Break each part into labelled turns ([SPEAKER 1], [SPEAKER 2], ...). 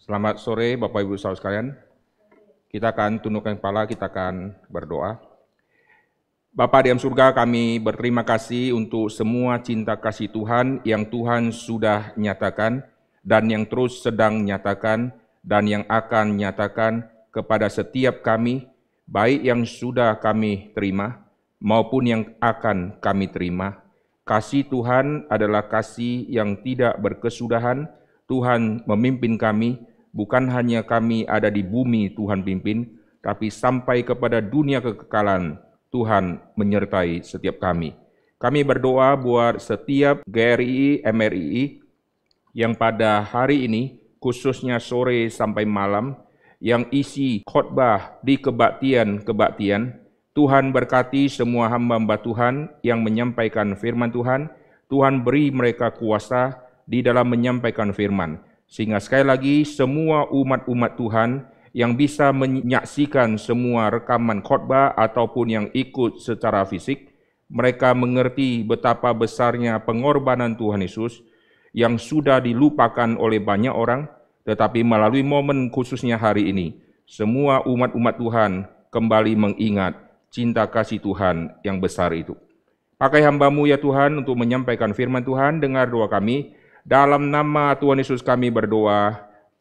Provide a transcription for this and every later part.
[SPEAKER 1] Selamat sore Bapak Ibu Saudara sekalian. Kita akan tundukkan kepala, kita akan berdoa. Bapa di dalam surga, kami berterima kasih untuk semua cinta kasih Tuhan yang Tuhan sudah nyatakan dan yang terus sedang nyatakan dan yang akan nyatakan kepada setiap kami, baik yang sudah kami terima maupun yang akan kami terima. Kasih Tuhan adalah kasih yang tidak berkesudahan. Tuhan memimpin kami, bukan hanya kami ada di bumi Tuhan pimpin, tapi sampai kepada dunia kekekalan Tuhan menyertai setiap kami. Kami berdoa buat setiap GRI, MRI yang pada hari ini, khususnya sore sampai malam, yang isi khotbah di kebaktian-kebaktian. Tuhan berkati semua hamba-hamba Tuhan yang menyampaikan firman Tuhan. Tuhan beri mereka kuasa di dalam menyampaikan firman. Sehingga sekali lagi semua umat-umat Tuhan yang bisa menyaksikan semua rekaman khotbah ataupun yang ikut secara fisik, mereka mengerti betapa besarnya pengorbanan Tuhan Yesus yang sudah dilupakan oleh banyak orang, tetapi melalui momen khususnya hari ini, semua umat-umat Tuhan kembali mengingat cinta kasih Tuhan yang besar itu. Pakai hamba-Mu ya Tuhan untuk menyampaikan firman Tuhan, dengar doa kami. Dalam nama Tuhan Yesus kami berdoa,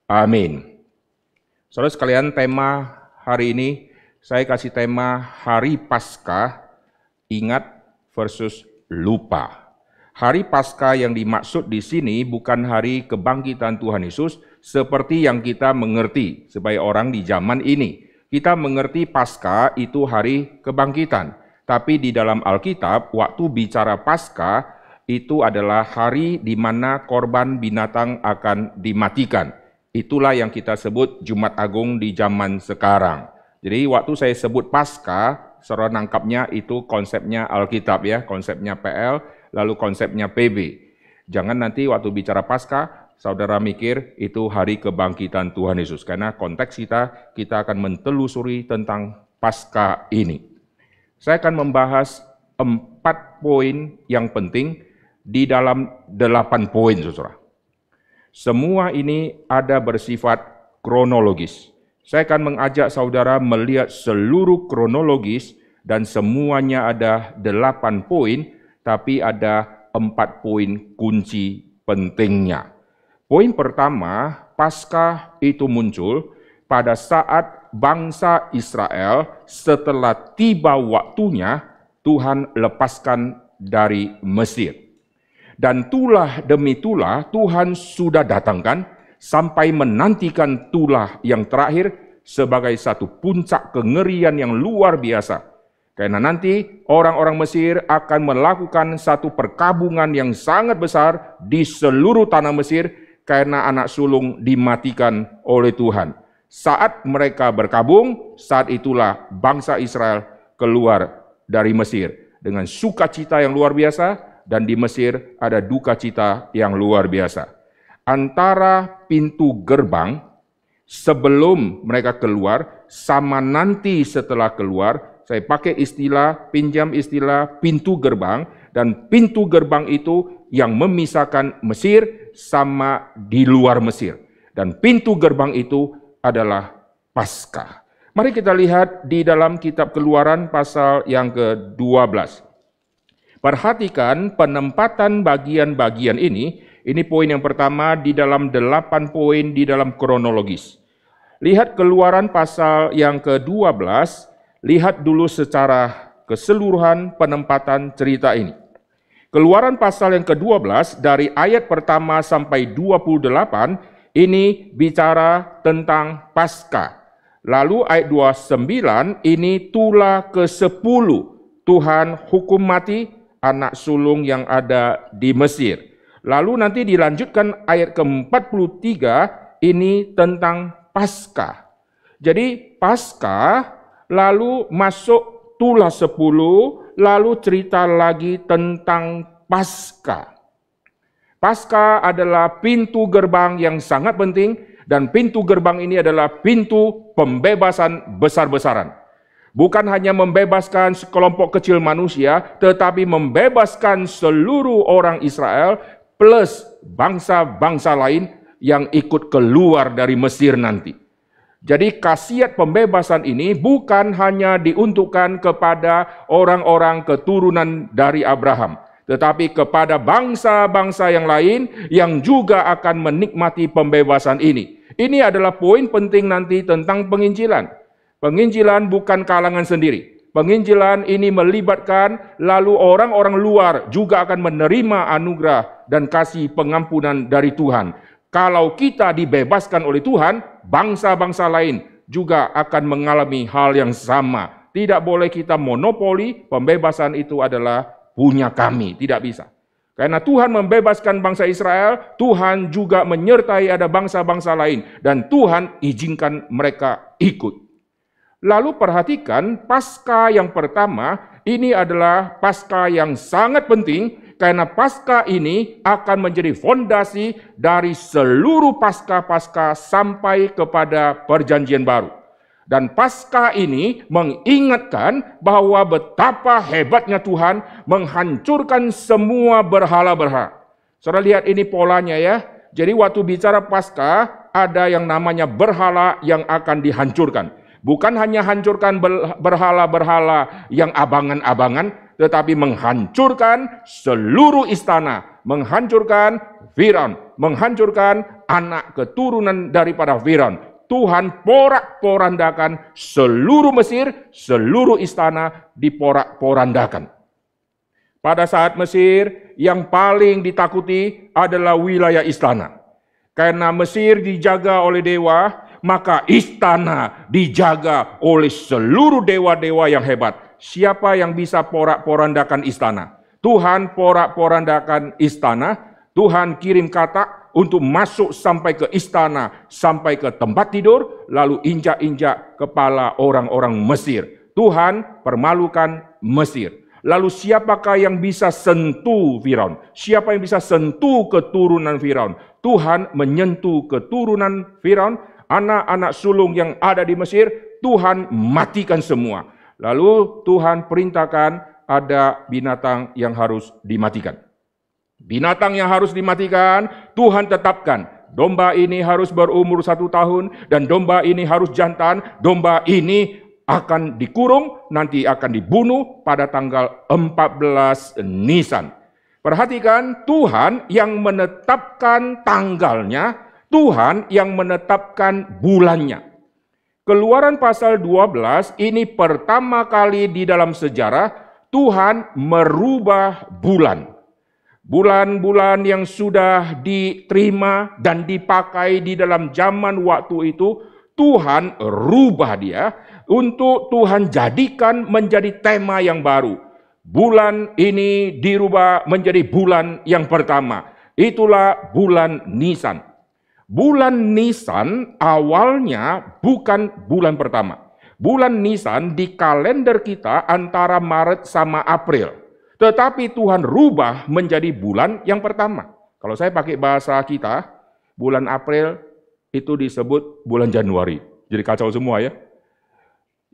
[SPEAKER 1] amin. Saudara sekalian, tema hari ini, saya kasih tema Hari Paskah, ingat versus lupa. Hari Paskah yang dimaksud di sini bukan hari kebangkitan Tuhan Yesus seperti yang kita mengerti sebagai orang di zaman ini. Kita mengerti Paskah itu hari kebangkitan. Tapi di dalam Alkitab, waktu bicara Paskah, itu adalah hari di mana korban binatang akan dimatikan. Itulah yang kita sebut Jumat Agung di zaman sekarang. Jadi waktu saya sebut Paskah, saudara nangkapnya itu konsepnya Alkitab ya, konsepnya PL, lalu konsepnya PB. Jangan nanti waktu bicara Paskah, saudara mikir itu hari kebangkitan Tuhan Yesus. Karena konteks kita akan mentelusuri tentang Paskah ini. Saya akan membahas 4 poin yang penting di dalam 8 poin, saudara. Semua ini ada bersifat kronologis. Saya akan mengajak saudara melihat seluruh kronologis dan semuanya ada 8 poin, tapi ada 4 poin kunci pentingnya. Poin pertama, Paskah itu muncul pada saat bangsa Israel setelah tiba waktunya Tuhan lepaskan dari Mesir. Dan tulah demi tulah Tuhan sudah datangkan sampai menantikan tulah yang terakhir sebagai satu puncak kengerian yang luar biasa. Karena nanti orang-orang Mesir akan melakukan satu perkabungan yang sangat besar di seluruh tanah Mesir karena anak sulung dimatikan oleh Tuhan. Saat mereka berkabung, saat itulah bangsa Israel keluar dari Mesir dengan sukacita yang luar biasa. Dan di Mesir ada duka cita yang luar biasa. Antara pintu gerbang sebelum mereka keluar sama nanti setelah keluar, saya pakai pinjam istilah pintu gerbang, dan pintu gerbang itu yang memisahkan Mesir sama di luar Mesir. Dan pintu gerbang itu adalah Paskah. Mari kita lihat di dalam kitab Keluaran pasal yang ke-12. Perhatikan penempatan bagian-bagian ini poin yang pertama di dalam 8 poin di dalam kronologis. Lihat Keluaran pasal yang ke-12, lihat dulu secara keseluruhan penempatan cerita ini. Keluaran pasal yang ke-12 dari ayat pertama sampai 28 ini bicara tentang Paskah. Lalu ayat 29 ini tulah ke-10 Tuhan hukum mati anak sulung yang ada di Mesir. Lalu nanti dilanjutkan ayat ke-43 ini tentang Paskah. Jadi Paskah lalu masuk tulah 10, lalu cerita lagi tentang Paskah. Paskah adalah pintu gerbang yang sangat penting, dan pintu gerbang ini adalah pintu pembebasan besar-besaran. Bukan hanya membebaskan sekelompok kecil manusia, tetapi membebaskan seluruh orang Israel plus bangsa-bangsa lain yang ikut keluar dari Mesir nanti. Jadi khasiat pembebasan ini bukan hanya diuntukkan kepada orang-orang keturunan dari Abraham, tetapi kepada bangsa-bangsa yang lain yang juga akan menikmati pembebasan ini. Ini adalah poin penting nanti tentang penginjilan. Penginjilan bukan kalangan sendiri. Penginjilan ini melibatkan lalu orang-orang luar juga akan menerima anugerah dan kasih pengampunan dari Tuhan. Kalau kita dibebaskan oleh Tuhan, bangsa-bangsa lain juga akan mengalami hal yang sama. Tidak boleh kita monopoli, pembebasan itu adalah punya kami. Tidak bisa. Karena Tuhan membebaskan bangsa Israel, Tuhan juga menyertai ada bangsa-bangsa lain. Dan Tuhan izinkan mereka ikut. Lalu perhatikan, Paskah yang pertama, ini adalah Paskah yang sangat penting, karena Paskah ini akan menjadi fondasi dari seluruh Paskah-Paskah sampai kepada Perjanjian Baru. Dan Paskah ini mengingatkan bahwa betapa hebatnya Tuhan menghancurkan semua berhala-berhala. Saudara lihat ini polanya ya. Jadi waktu bicara Paskah, ada yang namanya berhala yang akan dihancurkan. Bukan hanya hancurkan berhala-berhala yang abangan-abangan, tetapi menghancurkan seluruh istana, menghancurkan Firaun, menghancurkan anak keturunan daripada Firaun. Tuhan porak-porandakan seluruh Mesir, seluruh istana diporak-porandakan. Pada saat Mesir, yang paling ditakuti adalah wilayah istana. Karena Mesir dijaga oleh dewa, maka istana dijaga oleh seluruh dewa-dewa yang hebat. Siapa yang bisa porak-porandakan istana? Tuhan porak-porandakan istana. Tuhan kirim katak untuk masuk sampai ke istana, sampai ke tempat tidur, lalu injak-injak kepala orang-orang Mesir. Tuhan permalukan Mesir. Lalu siapakah yang bisa sentuh Firaun? Siapa yang bisa sentuh keturunan Firaun? Tuhan menyentuh keturunan Firaun, anak-anak sulung yang ada di Mesir, Tuhan matikan semua. Lalu Tuhan perintahkan ada binatang yang harus dimatikan. Binatang yang harus dimatikan, Tuhan tetapkan. Domba ini harus berumur 1 tahun, dan domba ini harus jantan. Domba ini akan dikurung, nanti akan dibunuh pada tanggal 14 Nisan. Perhatikan, Tuhan yang menetapkan tanggalnya, Tuhan yang menetapkan bulannya. Keluaran pasal 12 ini pertama kali di dalam sejarah Tuhan merubah bulan. Bulan-bulan yang sudah diterima dan dipakai di dalam zaman waktu itu, Tuhan rubah dia untuk Tuhan jadikan menjadi tema yang baru. Bulan ini dirubah menjadi bulan yang pertama. Itulah bulan Nisan. Bulan Nisan awalnya bukan bulan pertama. Bulan Nisan di kalender kita antara Maret sama April. Tetapi Tuhan rubah menjadi bulan yang pertama. Kalau saya pakai bahasa kita, bulan April itu disebut bulan Januari. Jadi kacau semua ya.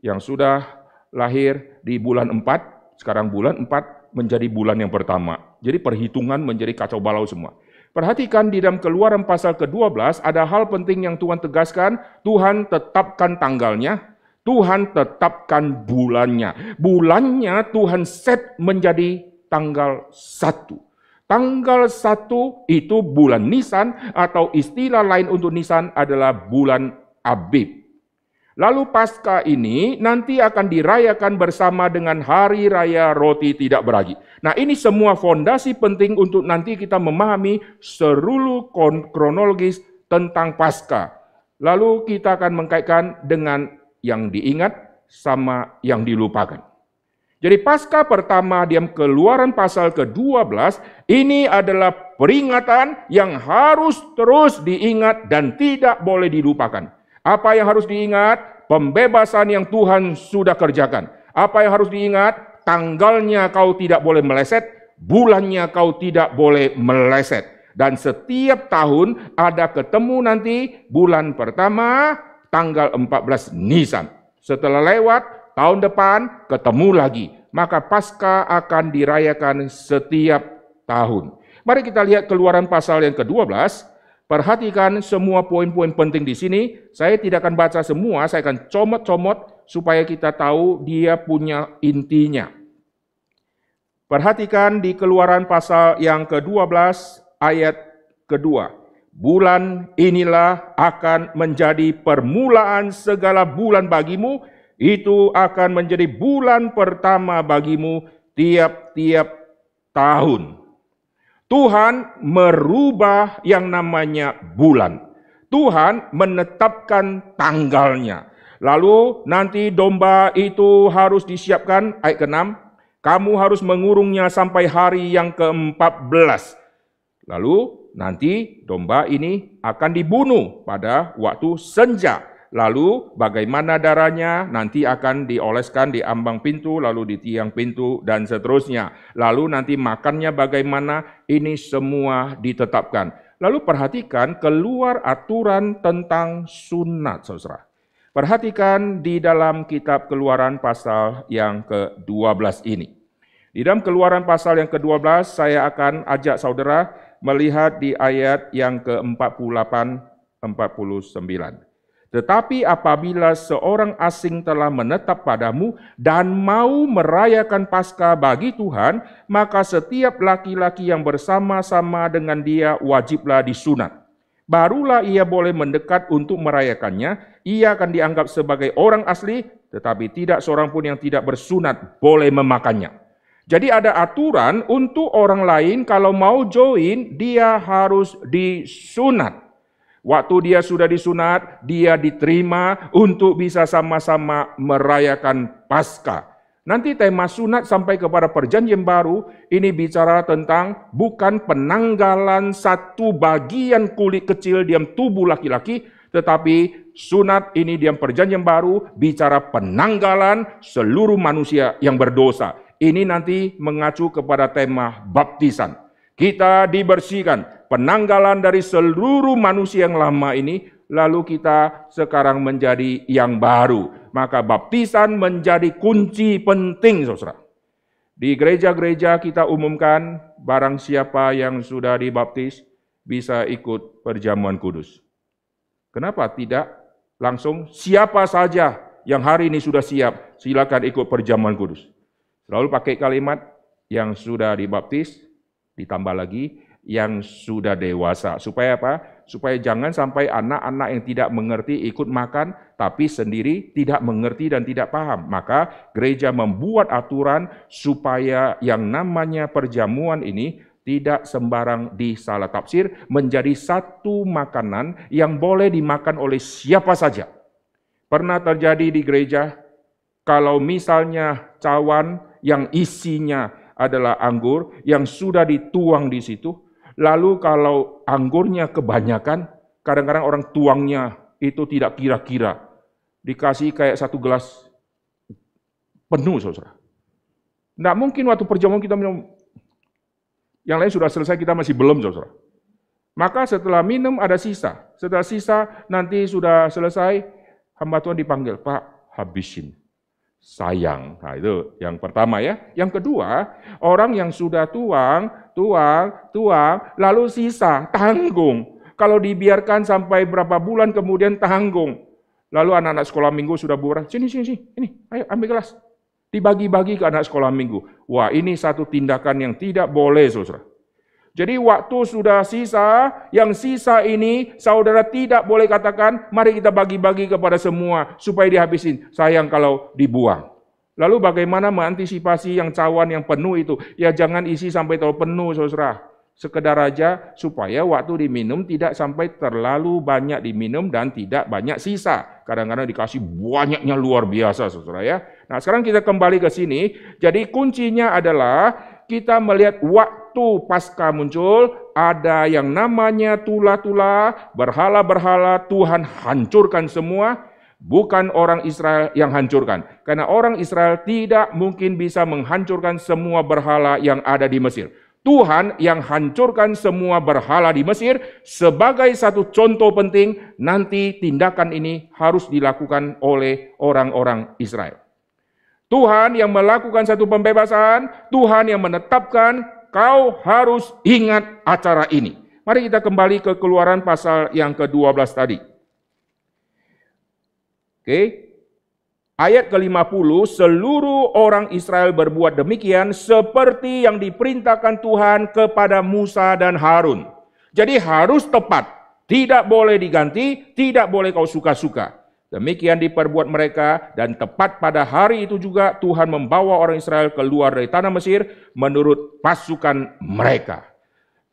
[SPEAKER 1] Yang sudah lahir di bulan 4, sekarang bulan 4 menjadi bulan yang pertama. Jadi perhitungan menjadi kacau balau semua. Perhatikan di dalam Keluaran pasal ke-12 ada hal penting yang Tuhan tegaskan. Tuhan tetapkan tanggalnya, Tuhan tetapkan bulannya. Bulannya Tuhan set menjadi tanggal 1. Tanggal 1 itu bulan Nisan, atau istilah lain untuk Nisan adalah bulan Abib. Lalu Paskah ini nanti akan dirayakan bersama dengan Hari Raya Roti Tidak Beragi. Nah, ini semua fondasi penting untuk nanti kita memahami seluruh kronologis tentang Paskah. Lalu kita akan mengkaitkan dengan yang diingat sama yang dilupakan. Jadi Paskah pertama di Keluaran pasal ke-12 ini adalah peringatan yang harus terus diingat dan tidak boleh dilupakan. Apa yang harus diingat? Pembebasan yang Tuhan sudah kerjakan. Apa yang harus diingat? Tanggalnya kau tidak boleh meleset, bulannya kau tidak boleh meleset. Dan setiap tahun ada ketemu nanti bulan pertama tanggal 14 Nisan. Setelah lewat tahun depan ketemu lagi. Maka Paskah akan dirayakan setiap tahun. Mari kita lihat Keluaran pasal yang ke-12. Perhatikan semua poin-poin penting di sini. Saya tidak akan baca semua, saya akan comot-comot supaya kita tahu dia punya intinya. Perhatikan di Keluaran pasal yang ke-12 ayat kedua. Bulan inilah akan menjadi permulaan segala bulan bagimu, itu akan menjadi bulan pertama bagimu tiap-tiap tahun. Tuhan merubah yang namanya bulan. Tuhan menetapkan tanggalnya. Lalu nanti domba itu harus disiapkan, ayat ke-6, kamu harus mengurungnya sampai hari yang ke-14. Lalu nanti domba ini akan dibunuh pada waktu senja. Lalu bagaimana darahnya nanti akan dioleskan di ambang pintu, lalu di tiang pintu, dan seterusnya. Lalu nanti makannya bagaimana, ini semua ditetapkan. Lalu perhatikan keluar aturan tentang sunat, saudara. Perhatikan di dalam kitab Keluaran pasal yang ke-12 ini. Di dalam Keluaran pasal yang ke-12, saya akan ajak saudara melihat di ayat yang ke-48-49. Tetapi apabila seorang asing telah menetap padamu dan mau merayakan Paskah bagi Tuhan, maka setiap laki-laki yang bersama-sama dengan dia wajiblah disunat. Barulah ia boleh mendekat untuk merayakannya, ia akan dianggap sebagai orang asli, tetapi tidak seorang pun yang tidak bersunat boleh memakannya. Jadi ada aturan untuk orang lain kalau mau join, dia harus disunat. Waktu dia sudah disunat, dia diterima untuk bisa sama-sama merayakan Paskah. Nanti tema sunat sampai kepada perjanjian baru, ini bicara tentang bukan penanggalan satu bagian kulit kecil diam tubuh laki-laki, tetapi sunat ini diam perjanjian baru, bicara penanggalan seluruh manusia yang berdosa. Ini nanti mengacu kepada tema baptisan. Kita dibersihkan. Penanggalan dari seluruh manusia yang lama ini, lalu kita sekarang menjadi yang baru. Maka baptisan menjadi kunci penting, saudara. Di gereja-gereja kita umumkan, barang siapa yang sudah dibaptis bisa ikut perjamuan kudus. Kenapa tidak langsung siapa saja yang hari ini sudah siap, silakan ikut perjamuan kudus. Lalu pakai kalimat yang sudah dibaptis, ditambah lagi yang sudah dewasa. Supaya apa? Supaya jangan sampai anak-anak yang tidak mengerti ikut makan, tapi sendiri tidak mengerti dan tidak paham. Maka gereja membuat aturan supaya yang namanya perjamuan ini tidak sembarang disalah tafsir, menjadi satu makanan yang boleh dimakan oleh siapa saja. Pernah terjadi di gereja, kalau misalnya cawan yang isinya adalah anggur yang sudah dituang di situ, lalu kalau anggurnya kebanyakan, kadang-kadang orang tuangnya itu tidak kira-kira, dikasih kayak satu gelas penuh, saudara. Nggak mungkin waktu perjamuan kita minum, yang lain sudah selesai, kita masih belum, saudara. Maka setelah minum ada sisa, setelah sisa nanti sudah selesai, hamba Tuhan dipanggil, Pak, habisin. Sayang. Nah, itu yang pertama ya. Yang kedua, orang yang sudah tuang, lalu sisa, tanggung. Kalau dibiarkan sampai berapa bulan kemudian tanggung. Lalu anak-anak sekolah minggu sudah bubar, sini, ini, ayo ambil gelas. Dibagi-bagi ke anak sekolah minggu. Wah, ini satu tindakan yang tidak boleh, saudara. Jadi waktu sudah sisa, yang sisa ini saudara tidak boleh katakan, mari kita bagi-bagi kepada semua supaya dihabisin. Sayang kalau dibuang. Lalu bagaimana mengantisipasi yang cawan yang penuh itu? Ya jangan isi sampai terlalu penuh, saudara. Sekedar aja supaya waktu diminum tidak sampai terlalu banyak diminum dan tidak banyak sisa. Kadang-kadang dikasih banyaknya luar biasa, saudara ya. Nah sekarang kita kembali ke sini. Jadi kuncinya adalah kita melihat waktu Paskah muncul, ada yang namanya tula-tula, berhala-berhala, Tuhan hancurkan semua, bukan orang Israel yang hancurkan. Karena orang Israel tidak mungkin bisa menghancurkan semua berhala yang ada di Mesir. Tuhan yang hancurkan semua berhala di Mesir sebagai satu contoh penting, nanti tindakan ini harus dilakukan oleh orang-orang Israel. Tuhan yang melakukan satu pembebasan, Tuhan yang menetapkan, kau harus ingat acara ini. Mari kita kembali ke Keluaran pasal yang ke-12 tadi. Oke. Ayat ke-50, seluruh orang Israel berbuat demikian seperti yang diperintahkan Tuhan kepada Musa dan Harun. Jadi harus tepat, tidak boleh diganti, tidak boleh kau suka-suka. Demikian diperbuat mereka, dan tepat pada hari itu juga Tuhan membawa orang Israel keluar dari tanah Mesir menurut pasukan mereka.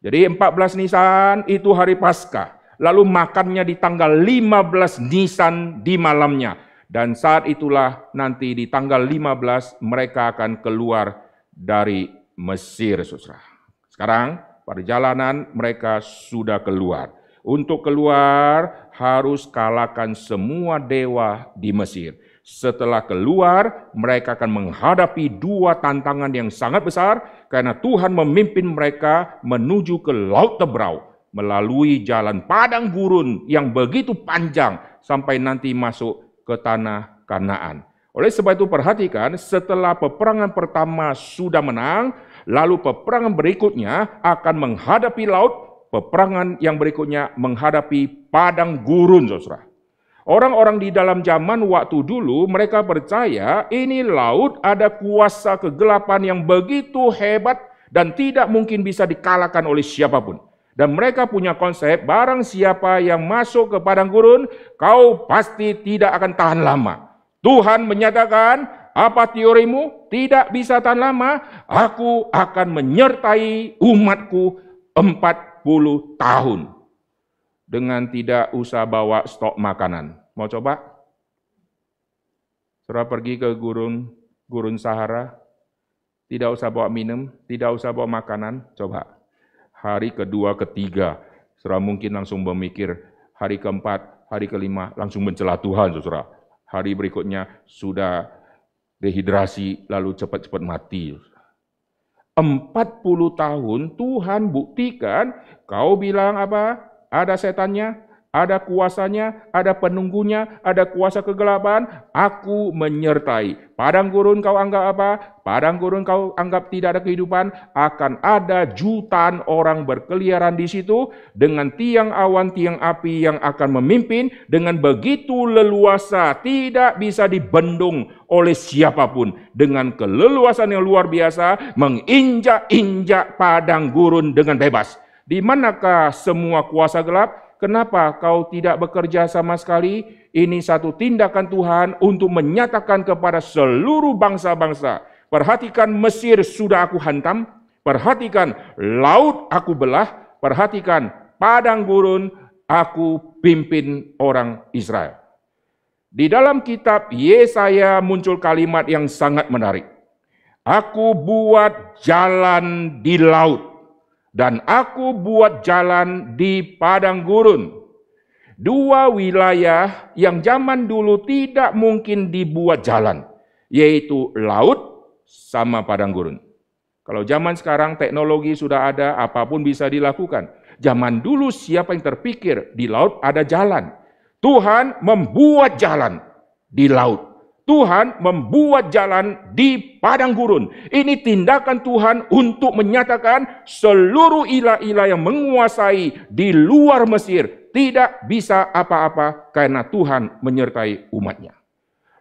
[SPEAKER 1] Jadi 14 Nisan itu hari Paskah. Lalu makannya di tanggal 15 Nisan di malamnya. Dan saat itulah nanti di tanggal 15 mereka akan keluar dari Mesir, saudara. Sekarang perjalanan mereka sudah keluar. Untuk keluar harus kalahkan semua dewa di Mesir. Setelah keluar, mereka akan menghadapi dua tantangan yang sangat besar karena Tuhan memimpin mereka menuju ke Laut Tebrau melalui jalan padang gurun yang begitu panjang sampai nanti masuk ke tanah Kanaan. Oleh sebab itu perhatikan, setelah peperangan pertama sudah menang, lalu peperangan berikutnya akan menghadapi laut, peperangan yang berikutnya menghadapi padang gurun, saudara. Orang-orang di dalam zaman waktu dulu, mereka percaya ini laut ada kuasa kegelapan yang begitu hebat dan tidak mungkin bisa dikalahkan oleh siapapun. Dan mereka punya konsep, barang siapa yang masuk ke padang gurun, kau pasti tidak akan tahan lama. Tuhan menyatakan, apa teorimu? Tidak bisa tahan lama, aku akan menyertai umatku 40 tahun. Dengan tidak usah bawa stok makanan. Mau coba? Saudara pergi ke gurun Sahara, tidak usah bawa minum, tidak usah bawa makanan, coba. Hari kedua, ketiga, saudara mungkin langsung memikir, hari keempat, hari kelima, langsung mencela Tuhan, saudara. Hari berikutnya sudah dehidrasi, lalu cepat-cepat mati. 40 tahun Tuhan buktikan, kau bilang apa? Ada setannya, ada kuasanya, ada penunggunya, ada kuasa kegelapan, aku menyertai. Padang gurun kau anggap apa? Padang gurun kau anggap tidak ada kehidupan, akan ada jutaan orang berkeliaran di situ dengan tiang awan, tiang api yang akan memimpin dengan begitu leluasa, tidak bisa dibendung oleh siapapun. Dengan keleluasan yang luar biasa, menginjak-injak padang gurun dengan bebas. Di manakah semua kuasa gelap? Kenapa kau tidak bekerja sama sekali? Ini satu tindakan Tuhan untuk menyatakan kepada seluruh bangsa-bangsa. Perhatikan Mesir sudah aku hantam. Perhatikan laut aku belah. Perhatikan padang gurun aku pimpin orang Israel. Di dalam kitab Yesaya muncul kalimat yang sangat menarik. Aku buat jalan di laut. Dan aku buat jalan di padang gurun. Dua wilayah yang zaman dulu tidak mungkin dibuat jalan, yaitu laut sama padang gurun. Kalau zaman sekarang teknologi sudah ada, apapun bisa dilakukan. Zaman dulu siapa yang terpikir di laut ada jalan? Tuhan membuat jalan di laut. Tuhan membuat jalan di padang gurun. Ini tindakan Tuhan untuk menyatakan seluruh ilah-ilah yang menguasai di luar Mesir tidak bisa apa-apa karena Tuhan menyertai umatnya.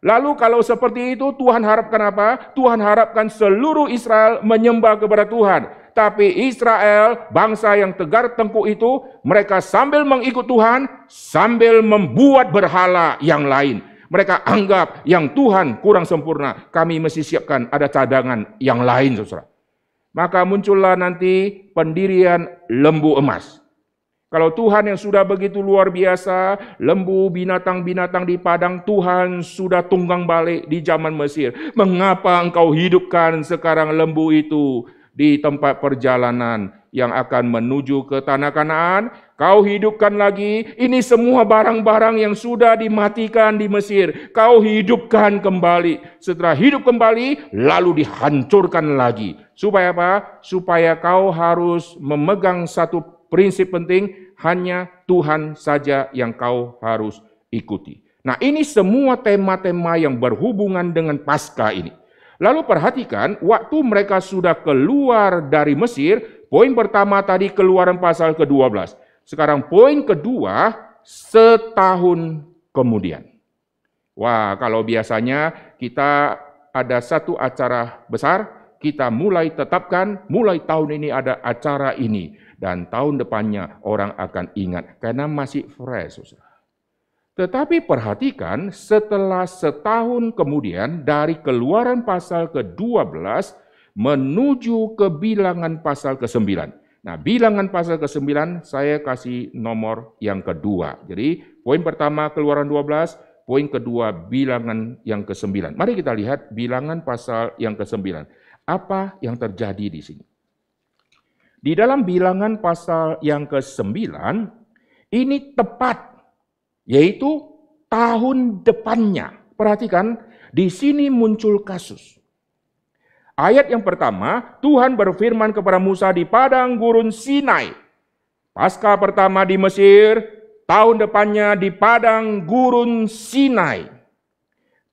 [SPEAKER 1] Lalu kalau seperti itu Tuhan harapkan apa? Tuhan harapkan seluruh Israel menyembah kepada Tuhan. Tapi Israel, bangsa yang tegar tengkuk itu, mereka sambil mengikut Tuhan, sambil membuat berhala yang lain. Mereka anggap yang Tuhan kurang sempurna, kami mesti siapkan ada cadangan yang lain, saudara. Maka muncullah nanti pendirian lembu emas. Kalau Tuhan yang sudah begitu luar biasa, lembu, binatang-binatang di padang, Tuhan sudah tunggang balik di zaman Mesir. Mengapa engkau hidupkan sekarang lembu itu di tempat perjalanan yang akan menuju ke tanah Kanaan? Kau hidupkan lagi, ini semua barang-barang yang sudah dimatikan di Mesir. Kau hidupkan kembali. Setelah hidup kembali, lalu dihancurkan lagi. Supaya apa? Supaya kau harus memegang satu prinsip penting, hanya Tuhan saja yang kau harus ikuti. Nah, ini semua tema-tema yang berhubungan dengan Paskah ini. Lalu perhatikan, waktu mereka sudah keluar dari Mesir, Poin pertama tadi Keluaran pasal ke-12. Sekarang poin kedua, setahun kemudian. Wah, kalau biasanya kita ada satu acara besar, kita mulai tetapkan, mulai tahun ini ada acara ini. Dan tahun depannya orang akan ingat, karena masih fresh. Tetapi perhatikan, setelah setahun kemudian dari Keluaran pasal ke-12 menuju ke Bilangan pasal ke-9. Nah, Bilangan pasal ke-9 saya kasih nomor yang kedua. Jadi, poin pertama Keluaran 12, poin kedua Bilangan yang ke-9. Mari kita lihat Bilangan pasal yang ke-9. Apa yang terjadi di sini? Di dalam Bilangan pasal yang ke-9, ini tepat, yaitu tahun depannya. Perhatikan, di sini muncul kasus. Ayat yang pertama, Tuhan berfirman kepada Musa di padang gurun Sinai. Paskah pertama di Mesir, tahun depannya di padang gurun Sinai.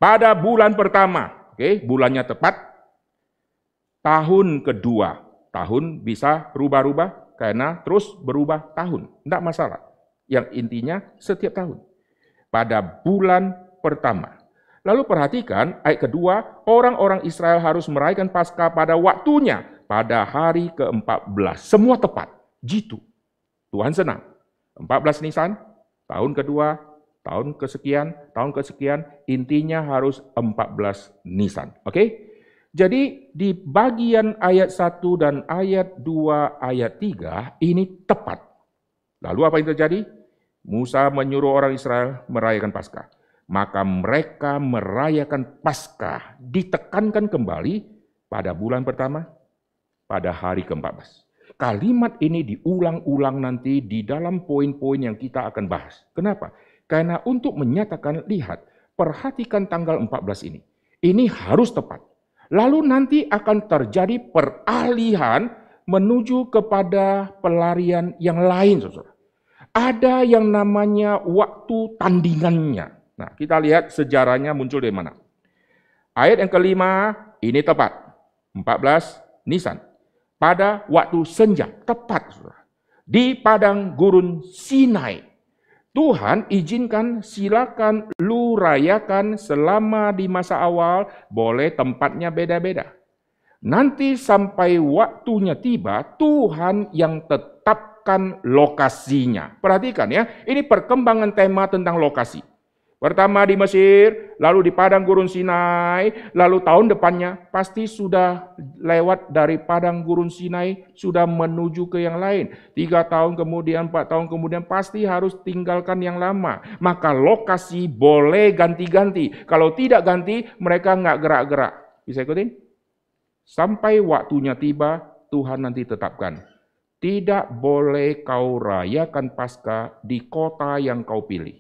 [SPEAKER 1] Pada bulan pertama, bulannya tepat. Tahun kedua, tahun bisa rubah-rubah karena terus berubah tahun. Tidak masalah. Yang intinya setiap tahun. Pada bulan pertama. Lalu perhatikan ayat kedua, orang-orang Israel harus merayakan Paskah pada waktunya, pada hari ke-14. Semua tepat, jitu. Tuhan senang. 14 Nisan, tahun kedua, tahun kesekian, intinya harus 14 Nisan. Oke? Jadi di bagian ayat 1 dan ayat 2, ayat 3, ini tepat. Lalu apa yang terjadi? Musa menyuruh orang Israel merayakan Paskah. Maka mereka merayakan Paskah, ditekankan kembali pada bulan pertama, pada hari ke-14. Kalimat ini diulang-ulang nanti di dalam poin-poin yang kita akan bahas. Kenapa? Karena untuk menyatakan, lihat, perhatikan tanggal 14 ini. Ini harus tepat. Lalu nanti akan terjadi peralihan menuju kepada pelarian yang lain, saudara. Ada yang namanya waktu tandingannya. Nah, kita lihat sejarahnya muncul dari mana. Ayat yang kelima, ini tepat. 14 Nisan. Pada waktu senja, tepat. Saudara. Di padang gurun Sinai. Tuhan izinkan, silakan lu rayakan selama di masa awal, boleh tempatnya beda-beda. Nanti sampai waktunya tiba, Tuhan yang tetapkan lokasinya. Perhatikan ya, ini perkembangan tema tentang lokasi. Pertama di Mesir, lalu di padang gurun Sinai, lalu tahun depannya pasti sudah lewat dari padang gurun Sinai, sudah menuju ke yang lain. 3 tahun kemudian, 4 tahun kemudian pasti harus tinggalkan yang lama. Maka lokasi boleh ganti-ganti. Kalau tidak ganti, mereka nggak gerak-gerak. Bisa ikutin? Sampai waktunya tiba, Tuhan nanti tetapkan. Tidak boleh kau rayakan Paskah di kota yang kau pilih.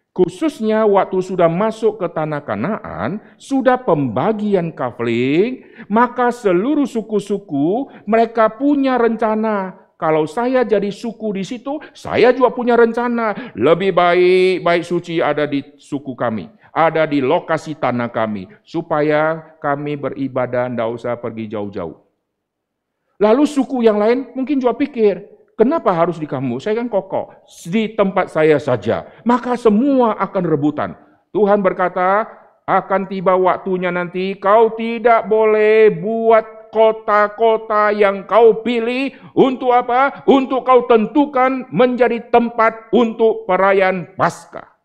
[SPEAKER 1] Khususnya waktu sudah masuk ke tanah Kanaan, sudah pembagian kafling, maka seluruh suku-suku mereka punya rencana. Kalau saya jadi suku di situ, saya juga punya rencana. Lebih baik suci ada di suku kami, ada di lokasi tanah kami, supaya kami beribadah, tidak usah pergi jauh-jauh. Lalu suku yang lain mungkin juga pikir, kenapa harus di kamu? Saya kan kokoh, di tempat saya saja. Maka semua akan rebutan. Tuhan berkata, akan tiba waktunya nanti kau tidak boleh buat kota-kota yang kau pilih. Untuk apa? Untuk kau tentukan menjadi tempat untuk perayaan Paskah.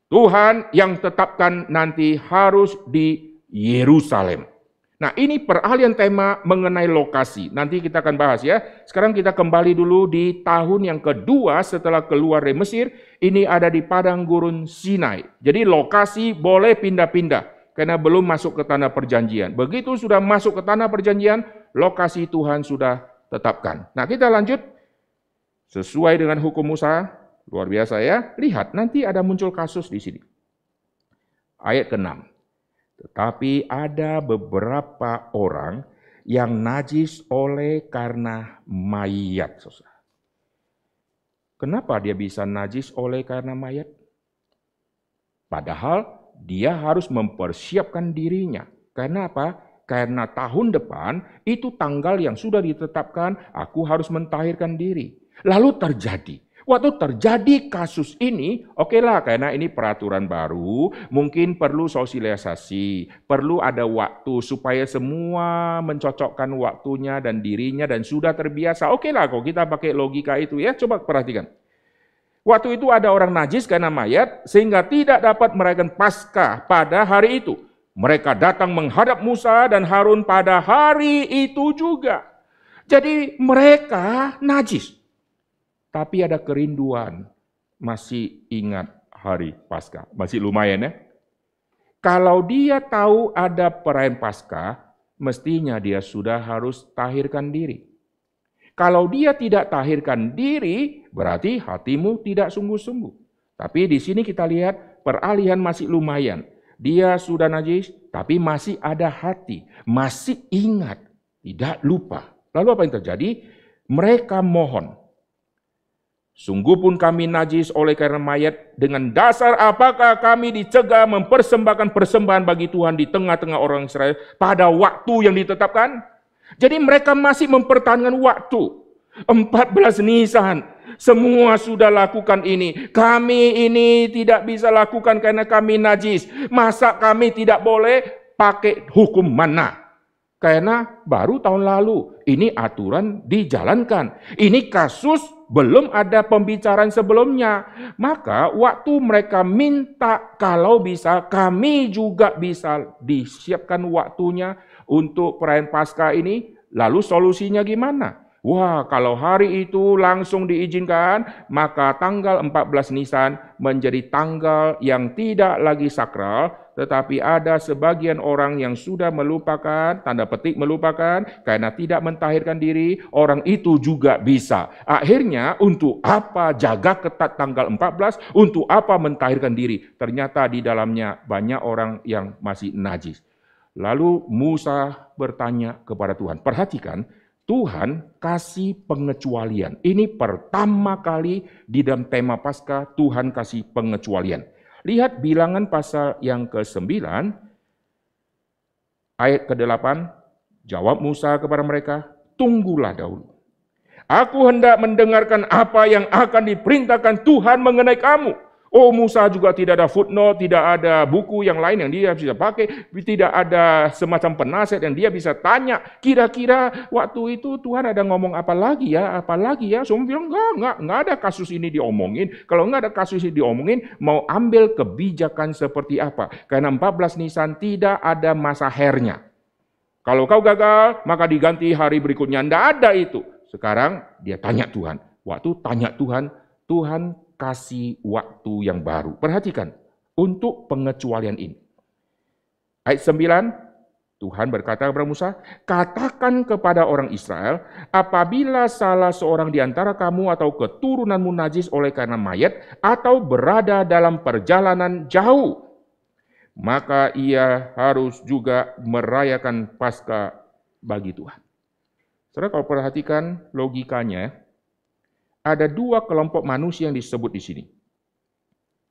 [SPEAKER 1] Tuhan yang tetapkan nanti harus di Yerusalem. Nah, ini peralihan tema mengenai lokasi. Nanti kita akan bahas ya. Sekarang kita kembali dulu di tahun yang kedua setelah keluar dari Mesir. Ini ada di padang gurun Sinai. Jadi lokasi boleh pindah-pindah karena belum masuk ke tanah perjanjian. Begitu sudah masuk ke tanah perjanjian, lokasi Tuhan sudah tetapkan. Nah, kita lanjut sesuai dengan hukum Musa. Luar biasa ya. Lihat, nanti ada muncul kasus di sini. Ayat ke-6. Tetapi ada beberapa orang yang najis oleh karena mayat. Kenapa dia bisa najis oleh karena mayat? Padahal dia harus mempersiapkan dirinya. Karena apa? karena tahun depan itu tanggal yang sudah ditetapkan, aku harus mentahirkan diri. Lalu terjadi. Waktu terjadi kasus ini, okelah, karena ini peraturan baru, mungkin perlu sosialisasi, perlu ada waktu supaya semua mencocokkan waktunya dan dirinya dan sudah terbiasa. Okelah, kalau kita pakai logika itu ya, coba perhatikan. Waktu itu ada orang najis karena mayat, sehingga tidak dapat merayakan Paskah pada hari itu. Mereka datang menghadap Musa dan Harun pada hari itu juga. Jadi mereka najis. Tapi ada kerinduan, masih ingat hari Paskah. Masih lumayan ya. Kalau dia tahu ada perayaan Paskah, mestinya dia sudah harus tahirkan diri. Kalau dia tidak tahirkan diri, berarti hatimu tidak sungguh-sungguh. Tapi di sini kita lihat peralihan masih lumayan. Dia sudah najis, tapi masih ada hati. Masih ingat, tidak lupa. Lalu apa yang terjadi? Mereka mohon. Sungguh pun kami najis oleh karena mayat, dengan dasar apakah kami dicegah mempersembahkan persembahan bagi Tuhan di tengah-tengah orang Israel pada waktu yang ditetapkan? Jadi mereka masih mempertahankan waktu. 14 Nisan, semua sudah lakukan ini. Kami ini tidak bisa lakukan karena kami najis. Masa kami tidak boleh pakai hukum mana? Karena baru tahun lalu, ini aturan dijalankan. Ini kasus belum ada pembicaraan sebelumnya. Maka waktu mereka minta kalau bisa, kami juga bisa disiapkan waktunya untuk perayaan Paskah ini. Lalu solusinya gimana? Wah, kalau hari itu langsung diizinkan, maka tanggal 14 Nisan menjadi tanggal yang tidak lagi sakral, tetapi ada sebagian orang yang sudah melupakan, tanda petik melupakan, karena tidak mentahirkan diri, orang itu juga bisa. Akhirnya, untuk apa jaga ketat tanggal 14, untuk apa mentahirkan diri? Ternyata di dalamnya banyak orang yang masih najis. Lalu Musa bertanya kepada Tuhan, perhatikan, Tuhan kasih pengecualian. Ini pertama kali di dalam tema Paskah Tuhan kasih pengecualian. Lihat Bilangan pasal yang ke-9, ayat ke-8, jawab Musa kepada mereka, tunggulah dahulu. Aku hendak mendengarkan apa yang akan diperintahkan Tuhan mengenai kamu. Oh, Musa juga tidak ada footnote, tidak ada buku yang lain yang dia bisa pakai, tidak ada semacam penasihat yang dia bisa tanya. Kira-kira waktu itu Tuhan ada ngomong apa lagi ya? Semua bilang enggak ada kasus ini diomongin. Kalau enggak ada kasus ini diomongin, mau ambil kebijakan seperti apa? Karena 14 Nisan tidak ada masa hernya. Kalau kau gagal, maka diganti hari berikutnya. Enggak ada itu. Sekarang dia tanya Tuhan. Waktu tanya Tuhan, Tuhan kasih waktu yang baru. Perhatikan, untuk pengecualian ini. Ayat 9, Tuhan berkata kepada Musa, katakan kepada orang Israel, apabila salah seorang di antara kamu atau keturunanmu najis oleh karena mayat, atau berada dalam perjalanan jauh, maka ia harus juga merayakan Paskah bagi Tuhan. Saudara, kalau perhatikan logikanya, ada dua kelompok manusia yang disebut di sini.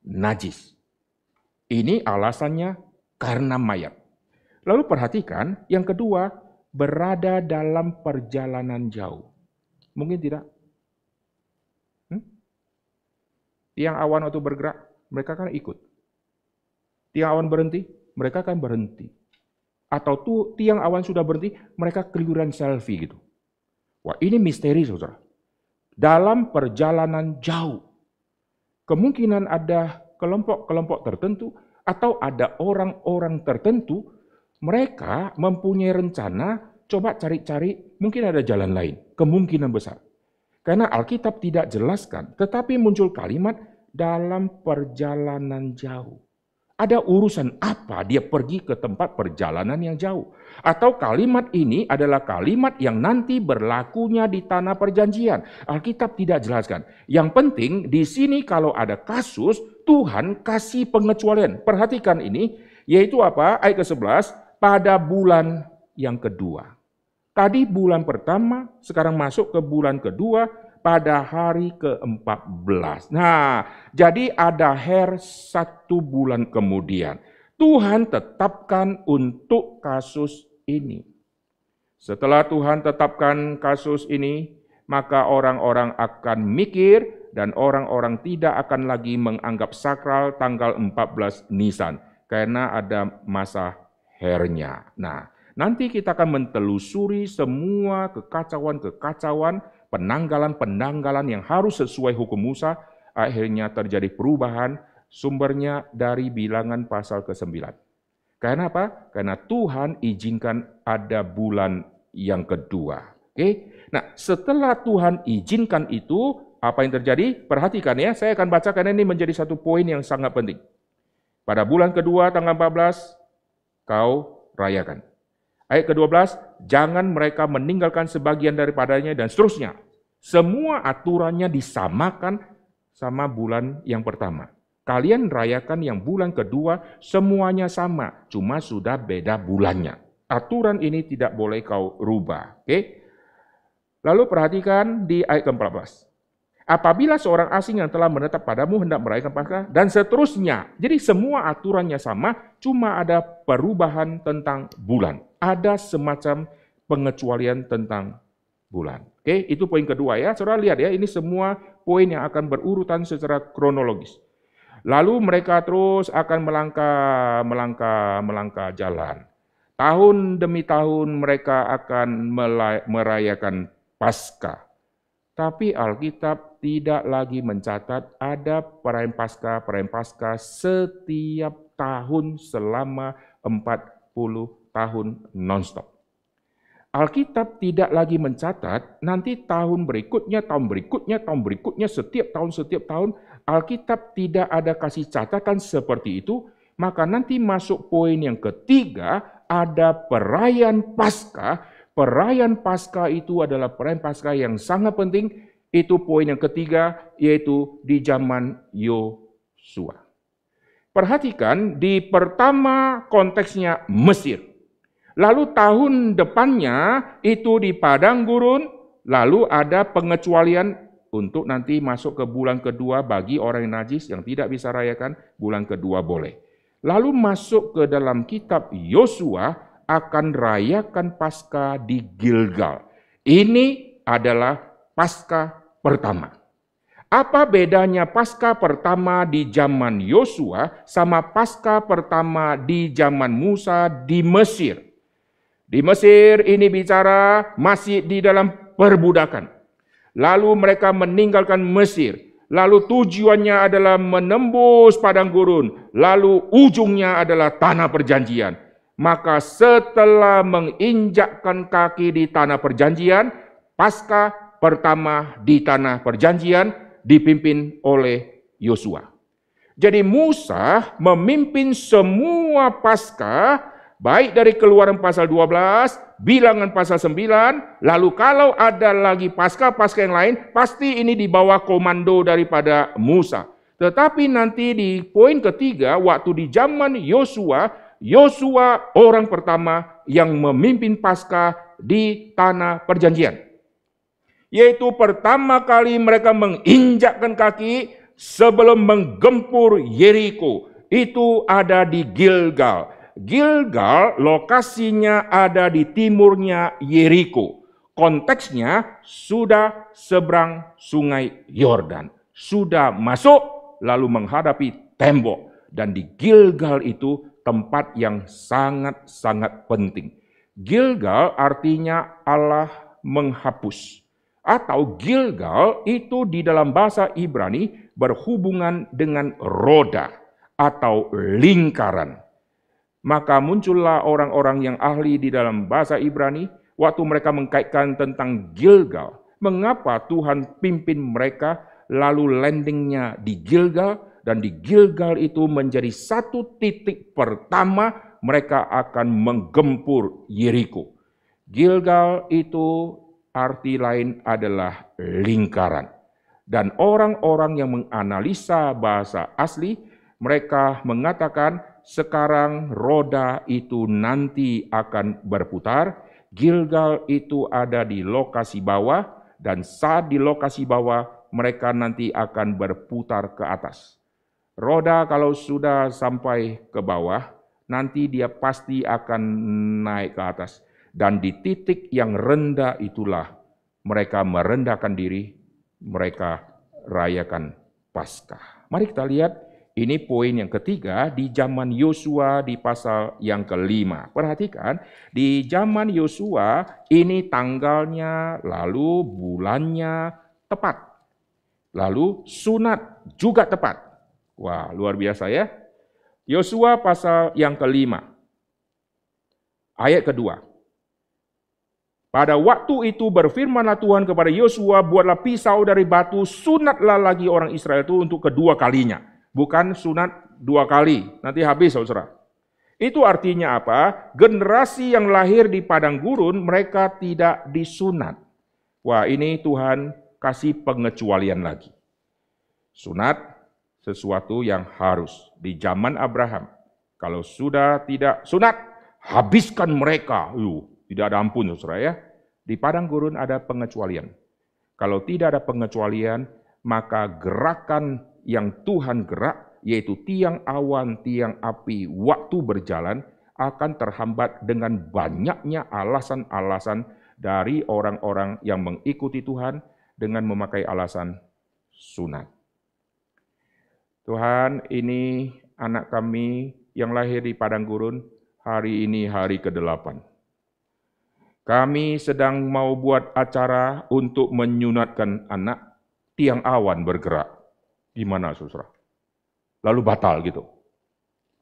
[SPEAKER 1] Najis. Ini alasannya karena mayat. Lalu perhatikan, yang kedua, berada dalam perjalanan jauh. Mungkin tidak? Tiang awan waktu bergerak, mereka kan ikut. Tiang awan berhenti, mereka kan berhenti. Atau tiang awan sudah berhenti, mereka keluyuran selfie gitu. Wah, ini misteri, saudara. Dalam perjalanan jauh, kemungkinan ada kelompok-kelompok tertentu atau ada orang-orang tertentu, mereka mempunyai rencana, coba cari-cari, mungkin ada jalan lain, kemungkinan besar. Karena Alkitab tidak jelaskan, tetapi muncul kalimat dalam perjalanan jauh. Ada urusan apa dia pergi ke tempat perjalanan yang jauh? Atau kalimat ini adalah kalimat yang nanti berlakunya di tanah perjanjian. Alkitab tidak jelaskan. Yang penting di sini kalau ada kasus, Tuhan kasih pengecualian. Perhatikan ini, yaitu apa? Ayat ke-11, pada bulan yang kedua. Tadi bulan pertama, sekarang masuk ke bulan kedua, pada hari ke-14. Nah, jadi ada her 1 bulan kemudian. Tuhan tetapkan untuk kasus ini. Setelah Tuhan tetapkan kasus ini, maka orang-orang akan mikir dan orang-orang tidak akan lagi menganggap sakral tanggal 14 Nisan karena ada masa hernya. Nah, nanti kita akan mentelusuri semua kekacauan-kekacauan, penanggalan-penanggalan yang harus sesuai hukum Musa. Akhirnya terjadi perubahan, sumbernya dari Bilangan pasal ke-9. Karena apa? Karena Tuhan izinkan ada bulan yang kedua. Oke? Nah, setelah Tuhan izinkan itu, apa yang terjadi? Perhatikan ya, saya akan bacakan ini menjadi satu poin yang sangat penting. Pada bulan kedua tanggal 14, kau rayakan. Ayat ke-12, jangan mereka meninggalkan sebagian daripadanya dan seterusnya. Semua aturannya disamakan sama bulan yang pertama. Kalian rayakan yang bulan kedua, semuanya sama, cuma sudah beda bulannya. Aturan ini tidak boleh kau rubah. Oke? Lalu perhatikan di ayat ke-14. Apabila seorang asing yang telah menetap padamu hendak merayakan Paskah, dan seterusnya. Jadi semua aturannya sama, cuma ada perubahan tentang bulan. Ada semacam pengecualian tentang bulan. Oke, itu poin kedua ya. Saudara lihat ya, ini semua poin yang akan berurutan secara kronologis. Lalu mereka terus akan melangkah jalan. Tahun demi tahun mereka akan merayakan Paskah. Tapi Alkitab tidak lagi mencatat ada perayaan Paskah setiap tahun selama 40 tahun non-stop. Alkitab tidak lagi mencatat nanti tahun berikutnya, setiap tahun, Alkitab tidak ada kasih catatan seperti itu, maka nanti masuk poin yang ketiga, ada perayaan Paskah. Perayaan Paskah itu adalah perayaan Paskah yang sangat penting, itu poin yang ketiga, yaitu di zaman Yosua. Perhatikan, di pertama konteksnya Mesir. Lalu tahun depannya itu di padang gurun, lalu ada pengecualian untuk nanti masuk ke bulan kedua bagi orang yang najis yang tidak bisa rayakan, bulan kedua boleh. Lalu masuk ke dalam kitab Yosua, akan rayakan Paskah di Gilgal. Ini adalah Paskah pertama. Apa bedanya Paskah pertama di zaman Yosua sama Paskah pertama di zaman Musa di Mesir? Di Mesir ini bicara masih di dalam perbudakan. Lalu mereka meninggalkan Mesir. Lalu tujuannya adalah menembus padang gurun. Lalu ujungnya adalah tanah perjanjian. Maka setelah menginjakkan kaki di tanah perjanjian, Paskah pertama di tanah perjanjian dipimpin oleh Yosua. Jadi Musa memimpin semua Paskah, baik dari Keluaran pasal 12, Bilangan pasal 9, lalu kalau ada lagi Paskah yang lain, pasti ini di bawah komando daripada Musa. Tetapi nanti di poin ketiga, waktu di zaman Yosua orang pertama yang memimpin Paskah di tanah perjanjian. Yaitu pertama kali mereka menginjakkan kaki sebelum menggempur Yeriko. Itu ada di Gilgal. Gilgal lokasinya ada di timurnya Yeriko. Konteksnya sudah seberang sungai Yordan. Sudah masuk lalu menghadapi tembok. Dan di Gilgal itu tempat yang sangat-sangat penting. Gilgal artinya Allah menghapus. Atau Gilgal itu di dalam bahasa Ibrani berhubungan dengan roda atau lingkaran. Maka muncullah orang-orang yang ahli di dalam bahasa Ibrani waktu mereka mengkaitkan tentang Gilgal. Mengapa Tuhan pimpin mereka lalu landingnya di Gilgal? Dan di Gilgal itu menjadi satu titik pertama mereka akan menggempur Yeriko. Gilgal itu arti lain adalah lingkaran. Dan orang-orang yang menganalisa bahasa asli, mereka mengatakan sekarang roda itu nanti akan berputar. Gilgal itu ada di lokasi bawah, dan saat di lokasi bawah mereka nanti akan berputar ke atas. Roda kalau sudah sampai ke bawah, nanti dia pasti akan naik ke atas. Dan di titik yang rendah itulah mereka merendahkan diri, mereka rayakan Paskah. Mari kita lihat, ini poin yang ketiga di zaman Yosua di pasal yang kelima. Perhatikan, di zaman Yosua ini tanggalnya, lalu bulannya tepat. Lalu sunat juga tepat. Wah, luar biasa ya. Yosua pasal yang kelima, ayat kedua. Pada waktu itu berfirmanlah Tuhan kepada Yosua, buatlah pisau dari batu, sunatlah lagi orang Israel itu untuk kedua kalinya. Bukan sunat 2 kali, nanti habis saudara. Itu artinya apa? Generasi yang lahir di padang gurun, mereka tidak disunat. Wah, ini Tuhan kasih pengecualian lagi. Sunat sesuatu yang harus di zaman Abraham. Kalau sudah tidak sunat, habiskan mereka. Tidak ada ampun, saudara ya. Di padang gurun ada pengecualian. Kalau tidak ada pengecualian, maka gerakan yang Tuhan gerak, yaitu tiang awan, tiang api, waktu berjalan, akan terhambat dengan banyaknya alasan-alasan dari orang-orang yang mengikuti Tuhan dengan memakai alasan sunat. Tuhan, ini anak kami yang lahir di padang gurun, hari ini hari ke-8. Kami sedang mau buat acara untuk menyunatkan anak, tiang awan bergerak. Gimana, saudara? Lalu batal gitu.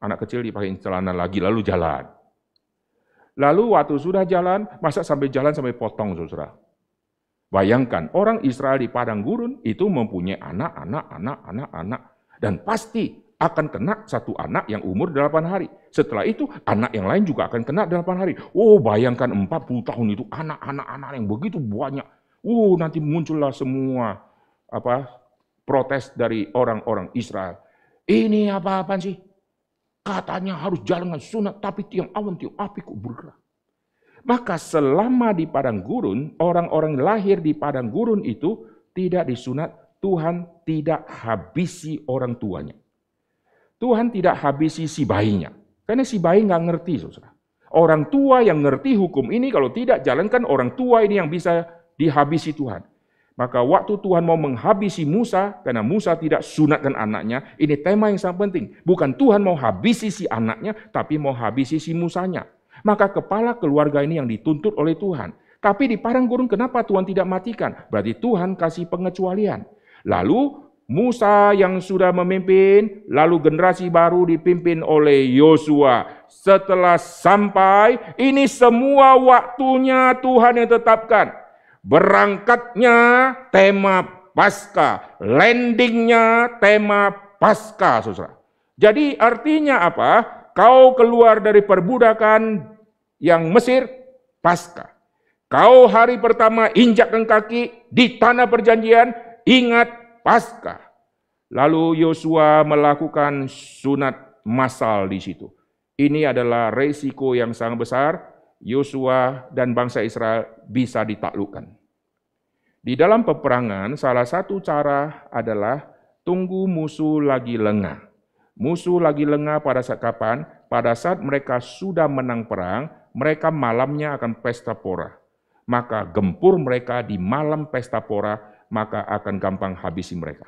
[SPEAKER 1] Anak kecil dipakai celana lagi, lalu jalan. Lalu waktu sudah jalan, masa sampai jalan sampai potong, saudara? Bayangkan, orang Israel di padang gurun itu mempunyai anak. Dan pasti akan kena satu anak yang umur 8 hari. Setelah itu, anak yang lain juga akan kena 8 hari. Oh, bayangkan 40 tahun itu anak-anak yang begitu banyak. Nanti muncullah semua protes dari orang-orang Israel. Ini apa-apaan sih? Katanya harus jalan dengan sunat, tapi tiang awan, tiang api kok bergerak. Maka selama di padang gurun, orang-orang lahir di padang gurun itu tidak disunat, Tuhan tidak habisi orang tuanya. Tuhan tidak habisi si bayinya. Karena si bayi nggak ngerti, saudara. Orang tua yang ngerti hukum ini, kalau tidak jalankan, orang tua ini yang bisa dihabisi Tuhan. Maka waktu Tuhan mau menghabisi Musa, karena Musa tidak sunatkan anaknya, ini tema yang sangat penting. Bukan Tuhan mau habisi si anaknya, tapi mau habisi si Musanya. Maka kepala keluarga ini yang dituntut oleh Tuhan. Tapi di padang gurun kenapa Tuhan tidak matikan? Berarti Tuhan kasih pengecualian. Lalu Musa yang sudah memimpin, lalu generasi baru dipimpin oleh Yosua. Setelah sampai, ini semua waktunya Tuhan yang tetapkan. Berangkatnya tema Paskah, landingnya tema Paskah, saudara. Jadi artinya apa? Kau keluar dari perbudakan yang Mesir, Paskah. Kau hari pertama injakkan kaki di tanah perjanjian, ingat Paskah. Lalu Yosua melakukan sunat massal di situ. Ini adalah resiko yang sangat besar. Yosua dan bangsa Israel bisa ditaklukkan. Di dalam peperangan, salah satu cara adalah tunggu musuh lagi lengah. Musuh lagi lengah pada saat kapan? Pada saat mereka sudah menang perang, mereka malamnya akan pesta pora. Maka gempur mereka di malam pesta pora, maka akan gampang habisi mereka.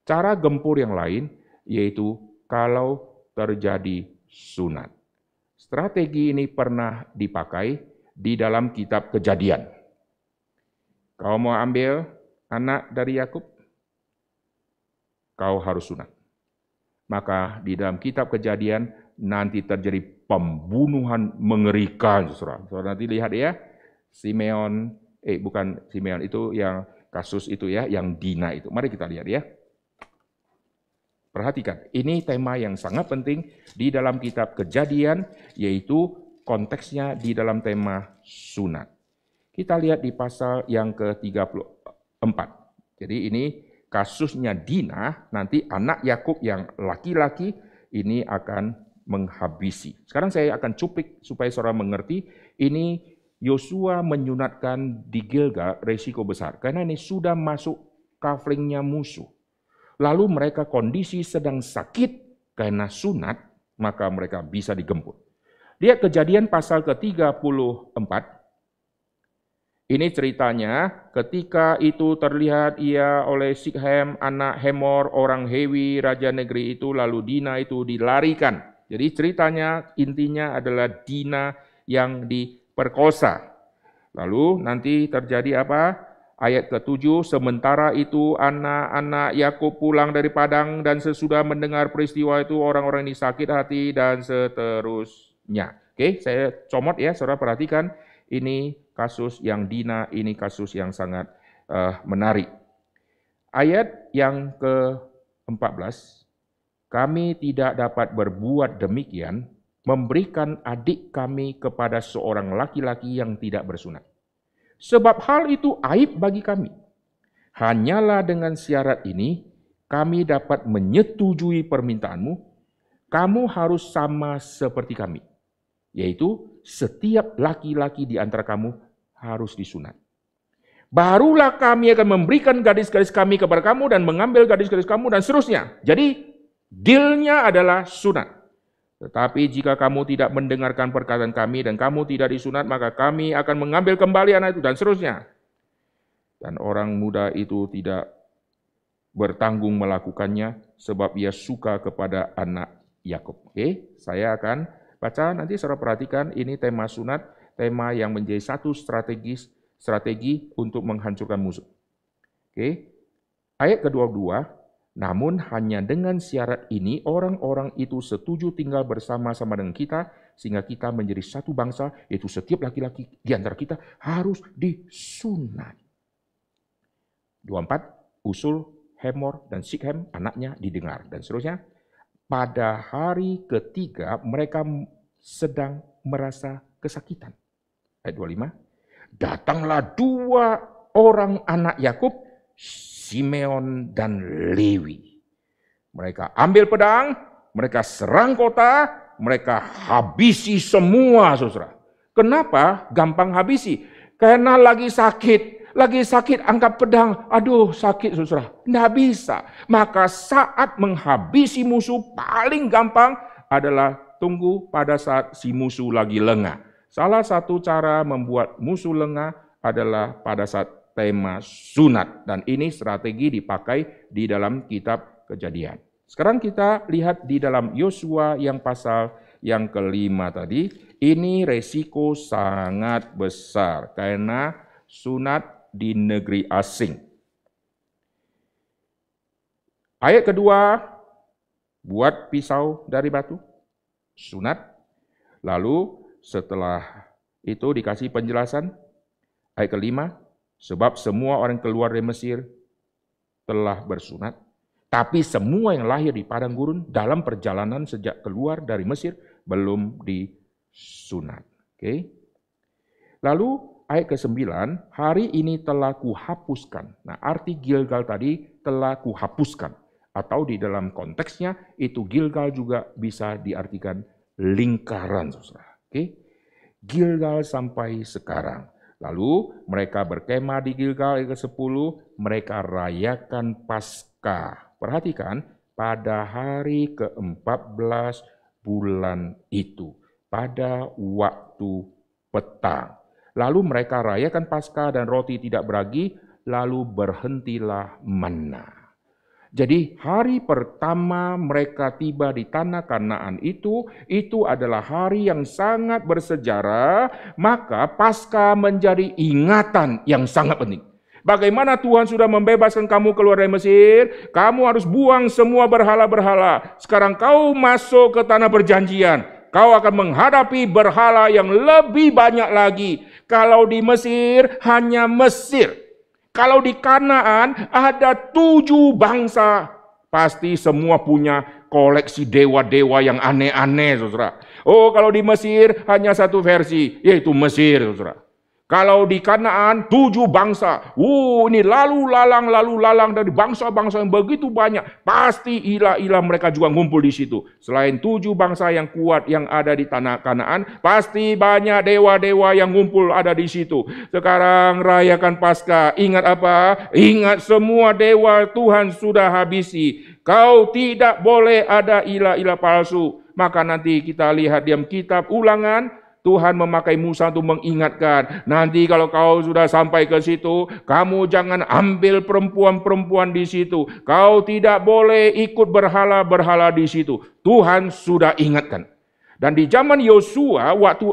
[SPEAKER 1] Cara gempur yang lain, yaitu kalau terjadi sunat. Strategi ini pernah dipakai di dalam kitab Kejadian. Kau mau ambil anak dari Yakub, kau harus sunat. Maka di dalam kitab Kejadian nanti terjadi pembunuhan mengerikan, saudara. Saudara nanti lihat ya, Simeon, bukan Simeon, itu yang kasus itu ya, yang Dina itu. Mari kita lihat ya. Perhatikan, ini tema yang sangat penting di dalam kitab Kejadian, yaitu konteksnya di dalam tema sunat. Kita lihat di pasal yang ke-34. Jadi ini kasusnya Dina, nanti anak Yakub yang laki-laki ini akan menghabisi. Sekarang saya akan cuplik supaya saudara mengerti, ini Yosua menyunatkan di Gilgal resiko besar, karena ini sudah masuk kaflingnya musuh. Lalu mereka kondisi sedang sakit karena sunat, maka mereka bisa digempur. Lihat Kejadian pasal ke-34. Ini ceritanya ketika itu terlihat ia oleh Sikhem, anak Hemor, orang Hewi, raja negeri itu, lalu Dina itu dilarikan. Jadi ceritanya intinya adalah Dina yang diperkosa. Lalu nanti terjadi apa? Ayat ke-7, sementara itu anak-anak Yakub pulang dari padang dan sesudah mendengar peristiwa itu orang-orang ini sakit hati dan seterusnya. Oke, saya comot ya, saudara perhatikan. Ini kasus yang Dina, ini kasus yang sangat menarik. Ayat yang ke-14, kami tidak dapat berbuat demikian, memberikan adik kami kepada seorang laki-laki yang tidak bersunat. Sebab hal itu aib bagi kami. Hanyalah dengan syarat ini, kami dapat menyetujui permintaanmu, kamu harus sama seperti kami. Yaitu setiap laki-laki di antara kamu harus disunat. Barulah kami akan memberikan gadis-gadis kami kepada kamu dan mengambil gadis-gadis kamu dan seterusnya. Jadi dealnya adalah sunat. Tetapi jika kamu tidak mendengarkan perkataan kami dan kamu tidak disunat, maka kami akan mengambil kembali anak itu dan seterusnya. Dan orang muda itu tidak bertanggung melakukannya sebab ia suka kepada anak Yakub. Oke, saya akan baca, nanti saudara perhatikan, ini tema sunat, tema yang menjadi satu strategi untuk menghancurkan musuh. Oke. Ayat ke-22, namun hanya dengan syarat ini orang-orang itu setuju tinggal bersama-sama dengan kita, sehingga kita menjadi satu bangsa, yaitu setiap laki-laki di antara kita harus disunat. 24, usul Hemor dan Sikhem anaknya didengar, dan seterusnya. Pada hari ketiga mereka sedang merasa kesakitan. Ayat 25. Datanglah dua orang anak Yakub, Simeon dan Lewi. Mereka ambil pedang, mereka serang kota, mereka habisi semua, saudara. Kenapa gampang habisi? Karena lagi sakit angkat pedang, aduh sakit saudara, nggak bisa. Maka saat menghabisi musuh paling gampang adalah tunggu pada saat si musuh lagi lengah. Salah satu cara membuat musuh lengah adalah pada saat tema sunat. Dan ini strategi dipakai di dalam kitab Kejadian. Sekarang kita lihat di dalam Yosua yang pasal yang ke-5 tadi. Ini resiko sangat besar karena sunat di negeri asing. Ayat kedua, buat pisau dari batu, sunat. Lalu setelah itu dikasih penjelasan, ayat ke-5, sebab semua orang keluar dari Mesir telah bersunat, tapi semua yang lahir di padang gurun dalam perjalanan sejak keluar dari Mesir belum disunat. Oke. Lalu ayat ke-9, hari ini telah kuhapuskan. Nah, arti Gilgal tadi telah kuhapuskan. Atau di dalam konteksnya, itu Gilgal juga bisa diartikan lingkaran. Oke? Gilgal sampai sekarang. Lalu mereka berkemah di Gilgal, ayat ke-10, mereka rayakan Paskah. Perhatikan, pada hari ke-14 bulan itu, pada waktu petang. Lalu mereka rayakan Paskah dan roti tidak beragi, lalu berhentilah manna. Jadi hari pertama mereka tiba di tanah Kanaan itu adalah hari yang sangat bersejarah, maka Paskah menjadi ingatan yang sangat penting. Bagaimana Tuhan sudah membebaskan kamu keluar dari Mesir, kamu harus buang semua berhala-berhala. Sekarang kau masuk ke tanah perjanjian, kau akan menghadapi berhala yang lebih banyak lagi. Kalau di Mesir, hanya Mesir. Kalau di Kanaan, ada 7 bangsa. Pasti semua punya koleksi dewa-dewa yang aneh-aneh, saudara. Oh, kalau di Mesir, hanya satu versi, yaitu Mesir, saudara. Kalau di Kanaan 7 bangsa. Ini lalu lalang dari bangsa-bangsa yang begitu banyak. Pasti ilah-ilah mereka juga ngumpul di situ. Selain 7 bangsa yang kuat yang ada di tanah Kanaan, pasti banyak dewa-dewa yang ngumpul ada di situ. Sekarang rayakan Paskah. Ingat apa? Ingat semua dewa Tuhan sudah habisi. Kau tidak boleh ada ilah-ilah palsu. Maka nanti kita lihat dalam kitab Ulangan, Tuhan memakai Musa untuk mengingatkan, nanti kalau kau sudah sampai ke situ, kamu jangan ambil perempuan-perempuan di situ. Kau tidak boleh ikut berhala-berhala di situ. Tuhan sudah ingatkan. Dan di zaman Yosua, waktu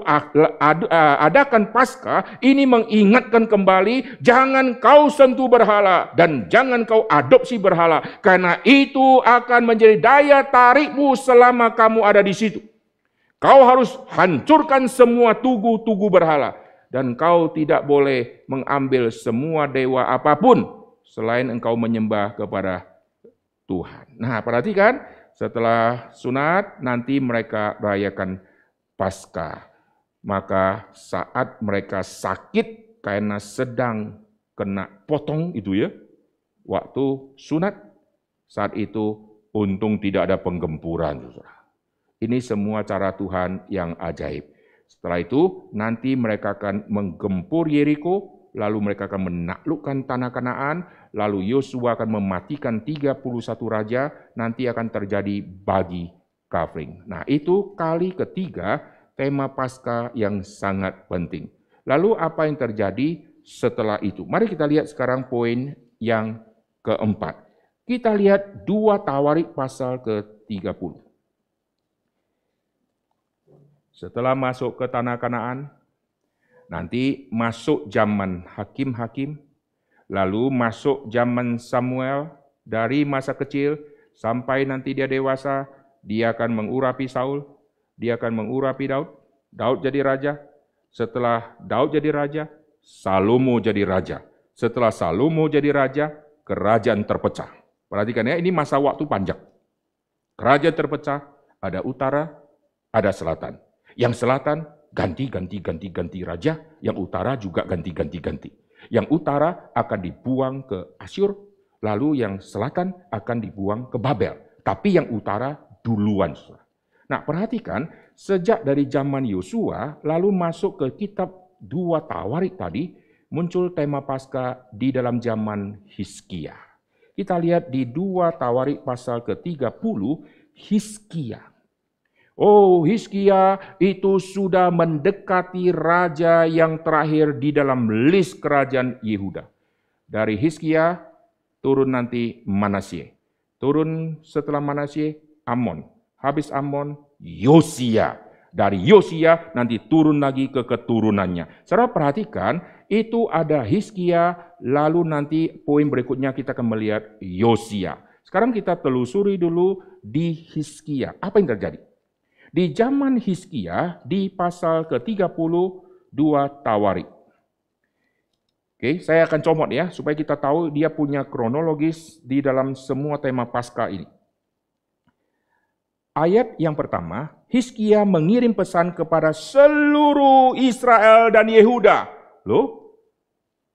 [SPEAKER 1] adakan Paskah, ini mengingatkan kembali, jangan kau sentuh berhala dan jangan kau adopsi berhala, karena itu akan menjadi daya tarikmu selama kamu ada di situ. Kau harus hancurkan semua tugu-tugu berhala. Dan kau tidak boleh mengambil semua dewa apapun selain engkau menyembah kepada Tuhan. Nah, perhatikan, setelah sunat nanti mereka rayakan Paskah. Maka saat mereka sakit karena sedang kena potong itu ya, waktu sunat, saat itu untung tidak ada penggempuran, saudara. Ini semua cara Tuhan yang ajaib. Setelah itu, nanti mereka akan menggempur Yeriko, lalu mereka akan menaklukkan tanah Kanaan, lalu Yosua akan mematikan 31 raja, nanti akan terjadi bagi kafring. Nah, itu kali ketiga tema Paskah yang sangat penting. Lalu apa yang terjadi setelah itu? Mari kita lihat sekarang poin yang keempat. Kita lihat 2 Tawarik pasal ke-30. Setelah masuk ke tanah Kanaan, nanti masuk zaman hakim-hakim, lalu masuk zaman Samuel, dari masa kecil sampai nanti dia dewasa, dia akan mengurapi Saul, dia akan mengurapi Daud, Daud jadi raja, setelah Daud jadi raja, Salomo jadi raja. Setelah Salomo jadi raja, kerajaan terpecah. Perhatikan ya, ini masa waktu panjang. Kerajaan terpecah, ada utara, ada selatan. Yang selatan ganti raja, yang utara juga ganti. Yang utara akan dibuang ke Asyur, lalu yang selatan akan dibuang ke Babel. Tapi yang utara duluan. Nah, perhatikan, sejak dari zaman Yosua, lalu masuk ke kitab 2 Tawarik tadi, muncul tema Paskah di dalam zaman Hizkia. Kita lihat di 2 Tawarik pasal ke-30, Hizkia. Oh, Hizkia itu sudah mendekati raja yang terakhir di dalam list kerajaan Yehuda. Dari Hizkia turun nanti Manasye. Turun setelah Manasye, Amon. Habis Amon, Yosia. Dari Yosia nanti turun lagi ke keturunannya. Saudara perhatikan, itu ada Hizkia, lalu nanti poin berikutnya kita akan melihat Yosia. Sekarang kita telusuri dulu di Hizkia. Apa yang terjadi? Di zaman Hizkia, di pasal ke-30, 2 Tawarik. Oke, saya akan comot ya, supaya kita tahu dia punya kronologis di dalam semua tema Paskah ini. Ayat yang pertama, Hizkia mengirim pesan kepada seluruh Israel dan Yehuda. Loh,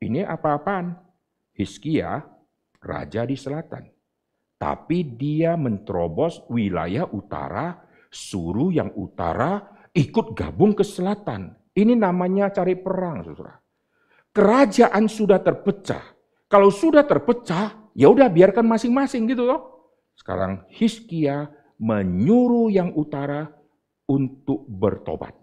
[SPEAKER 1] ini apa-apaan? Hizkia, raja di selatan. Tapi dia menerobos wilayah utara, suruh yang utara ikut gabung ke selatan. Ini namanya cari perang, saudara. Kerajaan sudah terpecah. Kalau sudah terpecah, ya udah biarkan masing-masing gitu loh. Sekarang Hizkia menyuruh yang utara untuk bertobat.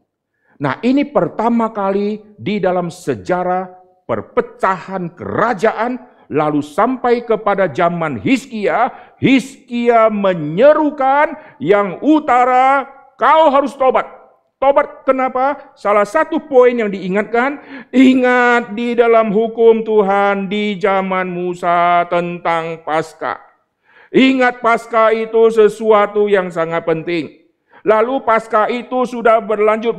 [SPEAKER 1] Nah, ini pertama kali di dalam sejarah perpecahan kerajaan, lalu sampai kepada zaman Hizkia, Hizkia menyerukan yang utara, kau harus tobat. Tobat kenapa? Salah satu poin yang diingatkan, ingat di dalam hukum Tuhan di zaman Musa tentang Paskah. Ingat Paskah itu sesuatu yang sangat penting. Lalu Paskah itu sudah berlanjut,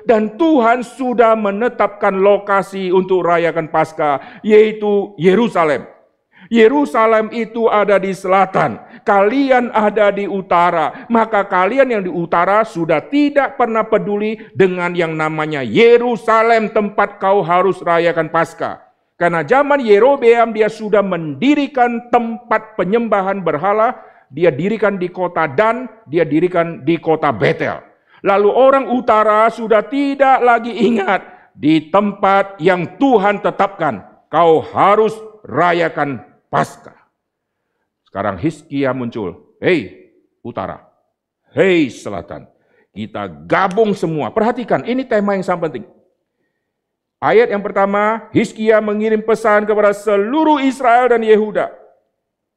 [SPEAKER 1] dan Tuhan sudah menetapkan lokasi untuk rayakan Paskah, yaitu Yerusalem. Yerusalem itu ada di selatan, kalian ada di utara. Maka kalian yang di utara sudah tidak pernah peduli dengan yang namanya Yerusalem, tempat kau harus rayakan Paskah. Karena zaman Yerobeam dia sudah mendirikan tempat penyembahan berhala, dia dirikan di kota Dan, dia dirikan di kota Betel. Lalu orang utara sudah tidak lagi ingat di tempat yang Tuhan tetapkan, kau harus rayakan Paskah. Sekarang Hizkia muncul, hei utara, hei selatan. Kita gabung semua. Perhatikan, ini tema yang sangat penting. Ayat yang pertama, Hizkia mengirim pesan kepada seluruh Israel dan Yehuda.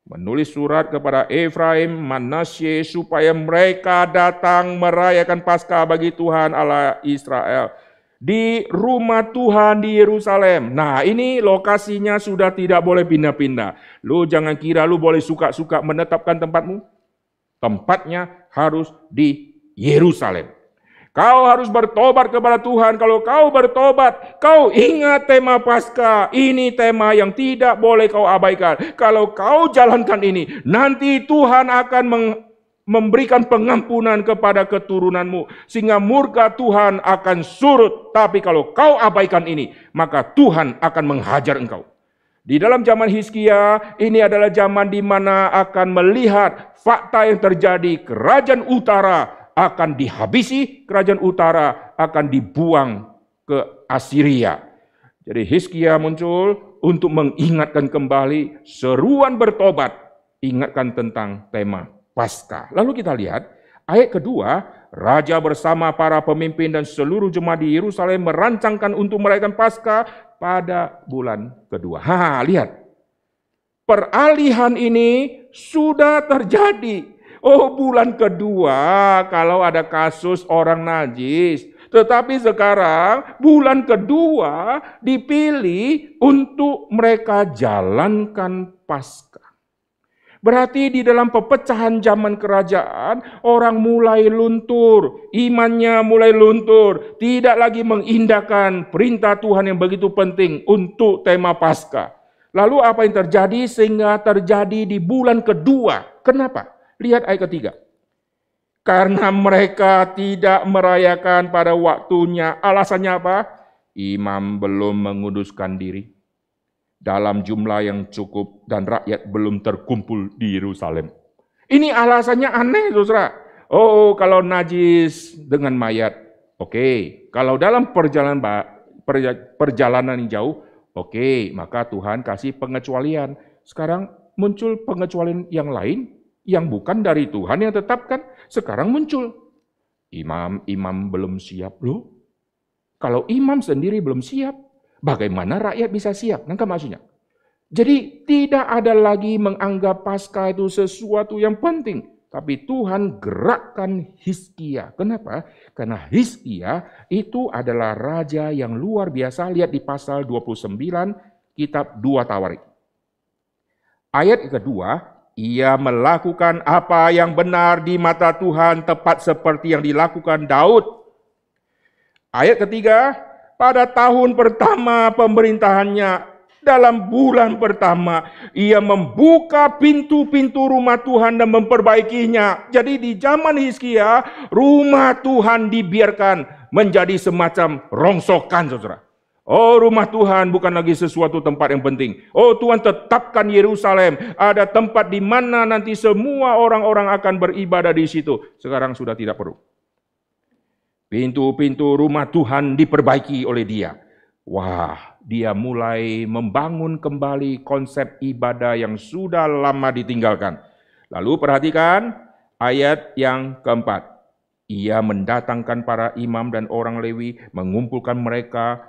[SPEAKER 1] Menulis surat kepada Efraim, Manasye, supaya mereka datang merayakan Paskah bagi Tuhan Allah Israel di rumah Tuhan di Yerusalem. Nah, ini lokasinya sudah tidak boleh pindah-pindah. Lu jangan kira lu boleh suka-suka menetapkan tempatmu. Tempatnya harus di Yerusalem. Kau harus bertobat kepada Tuhan. Kalau kau bertobat, kau ingat tema Paskah. Ini tema yang tidak boleh kau abaikan. Kalau kau jalankan ini, nanti Tuhan akan memberikan pengampunan kepada keturunanmu. Sehingga murka Tuhan akan surut. Tapi kalau kau abaikan ini, maka Tuhan akan menghajar engkau. Di dalam zaman Hizkia, ini adalah zaman di mana akan melihat fakta yang terjadi. Kerajaan utara akan dihabisi, kerajaan utara akan dibuang ke Assyria. Jadi Hizkia muncul untuk mengingatkan kembali seruan bertobat. Ingatkan tentang tema Paskah. Lalu kita lihat ayat kedua, raja bersama para pemimpin dan seluruh jemaat di Yerusalem merancangkan untuk merayakan Paskah pada bulan kedua. Lihat. Peralihan ini sudah terjadi. Oh, bulan kedua kalau ada kasus orang najis. Tetapi sekarang bulan kedua dipilih untuk mereka jalankan Paskah. Berarti di dalam pepecahan zaman kerajaan, orang mulai luntur, imannya mulai luntur, tidak lagi mengindahkan perintah Tuhan yang begitu penting untuk tema Paskah. Lalu apa yang terjadi sehingga terjadi di bulan kedua? Kenapa? Lihat ayat ketiga. Karena mereka tidak merayakan pada waktunya. Alasannya apa? Imam belum menguduskan diri dalam jumlah yang cukup dan rakyat belum terkumpul di Yerusalem. Ini alasannya aneh, saudara. Oh, kalau najis dengan mayat, oke. Kalau dalam perjalanan yang jauh, oke. Maka Tuhan kasih pengecualian. Sekarang muncul pengecualian yang lain yang bukan dari Tuhan yang tetapkan. Sekarang muncul. Imam belum siap loh. Kalau imam sendiri belum siap, bagaimana rakyat bisa siap? Nangkap maksudnya? Jadi tidak ada lagi menganggap Paskah itu sesuatu yang penting. Tapi Tuhan gerakkan Hizkia. Kenapa? Karena Hizkia itu adalah raja yang luar biasa. Lihat di pasal 29 kitab 2 Tawarik. Ayat kedua, ia melakukan apa yang benar di mata Tuhan tepat seperti yang dilakukan Daud. Ayat ketiga, pada tahun pertama pemerintahannya, dalam bulan pertama, ia membuka pintu-pintu rumah Tuhan dan memperbaikinya. Jadi di zaman Hizkia, rumah Tuhan dibiarkan menjadi semacam rongsokan, saudara. Oh, rumah Tuhan bukan lagi sesuatu tempat yang penting. Oh, Tuhan tetapkan Yerusalem ada tempat di mana nanti semua orang-orang akan beribadah di situ. Sekarang sudah tidak perlu. Pintu-pintu rumah Tuhan diperbaiki oleh dia. Wah, dia mulai membangun kembali konsep ibadah yang sudah lama ditinggalkan. Lalu perhatikan ayat yang keempat. Ia mendatangkan para imam dan orang Lewi, mengumpulkan mereka.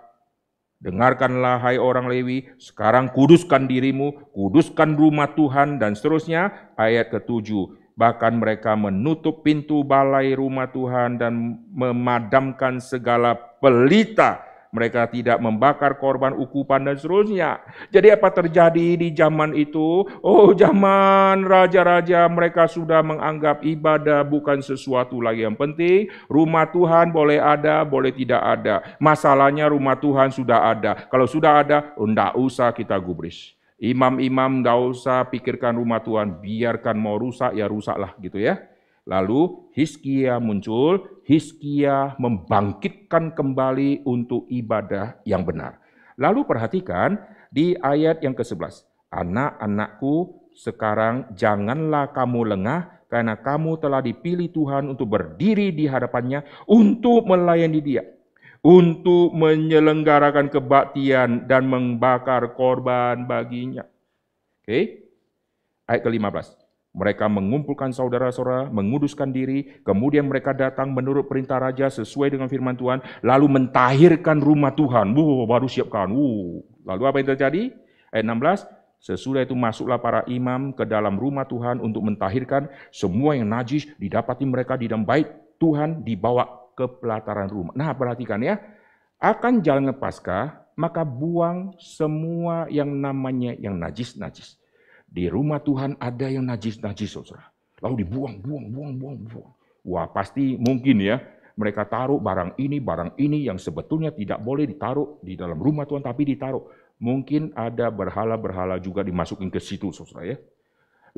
[SPEAKER 1] Dengarkanlah hai orang Lewi, sekarang kuduskan dirimu, kuduskan rumah Tuhan, dan seterusnya. Ayat ke-7, bahkan mereka menutup pintu balai rumah Tuhan dan memadamkan segala pelita. Mereka tidak membakar korban ukupan dan seterusnya. Jadi apa terjadi di zaman itu? Oh, zaman raja-raja mereka sudah menganggap ibadah bukan sesuatu lagi yang penting. Rumah Tuhan boleh ada, boleh tidak ada. Masalahnya rumah Tuhan sudah ada. Kalau sudah ada, enggak usah kita gubris. Imam-imam enggak usah pikirkan rumah Tuhan. Biarkan mau rusak, ya rusaklah gitu ya. Lalu Hizkia muncul, Hizkia membangkitkan kembali untuk ibadah yang benar. Lalu perhatikan di ayat yang ke-11. Anak-anakku, sekarang janganlah kamu lengah, karena kamu telah dipilih Tuhan untuk berdiri di hadapannya, untuk melayani Dia, untuk menyelenggarakan kebaktian dan membakar korban baginya. Oke. Ayat ke-15. Mereka mengumpulkan saudara-saudara, menguduskan diri, kemudian mereka datang menurut perintah raja sesuai dengan firman Tuhan, lalu mentahirkan rumah Tuhan. Baru siapkan. Lalu apa yang terjadi? Ayat 16, sesudah itu masuklah para imam ke dalam rumah Tuhan untuk mentahirkan semua yang najis, didapati mereka di dalam bait Tuhan, dibawa ke pelataran rumah. Nah, perhatikan ya, akan jalannya Paskah, maka buang semua yang namanya yang najis-najis. Di rumah Tuhan ada yang najis-najis, saudara. Lalu dibuang. Wah, pasti mungkin ya, mereka taruh barang ini yang sebetulnya tidak boleh ditaruh di dalam rumah Tuhan, tapi ditaruh. Mungkin ada berhala-berhala juga dimasukin ke situ, saudara ya.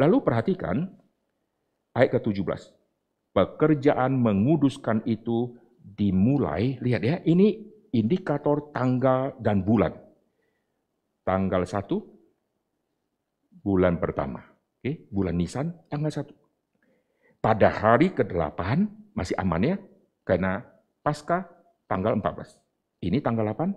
[SPEAKER 1] Lalu perhatikan ayat ke-17. Pekerjaan menguduskan itu dimulai, lihat ya, ini indikator tanggal dan bulan. Tanggal 1, bulan pertama. Oke, bulan Nisan, tanggal 1. Pada hari ke-8, masih aman ya, karena Paskah tanggal 14. Ini tanggal 8,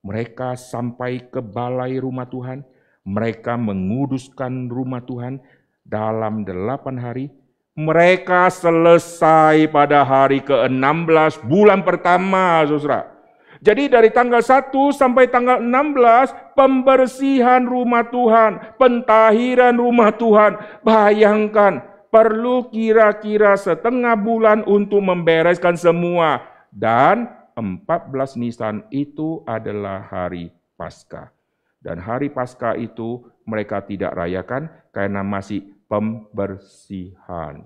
[SPEAKER 1] mereka sampai ke balai rumah Tuhan, mereka menguduskan rumah Tuhan dalam 8 hari, mereka selesai pada hari ke-16 bulan pertama, saudara. Jadi dari tanggal 1 sampai tanggal 16, pembersihan rumah Tuhan, pentahiran rumah Tuhan. Bayangkan, perlu kira-kira setengah bulan untuk membereskan semua. Dan 14 Nisan itu adalah hari Paskah. Dan hari Paskah itu mereka tidak rayakan karena masih pembersihan.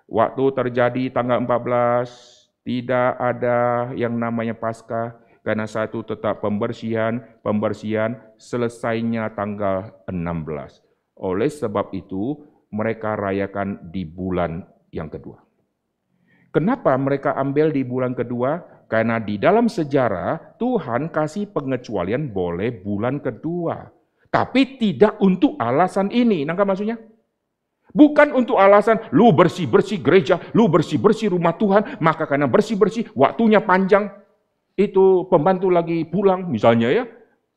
[SPEAKER 1] Waktu terjadi tanggal 14, tidak ada yang namanya Paskah, karena satu tetap pembersihan selesainya tanggal 16. Oleh sebab itu, mereka rayakan di bulan yang kedua. Kenapa mereka ambil di bulan kedua? Karena di dalam sejarah, Tuhan kasih pengecualian boleh bulan kedua. Tapi tidak untuk alasan ini. Nangkap maksudnya? Bukan untuk alasan, lu bersih-bersih gereja, lu bersih-bersih rumah Tuhan, maka karena bersih-bersih, waktunya panjang, itu pembantu lagi pulang, misalnya ya,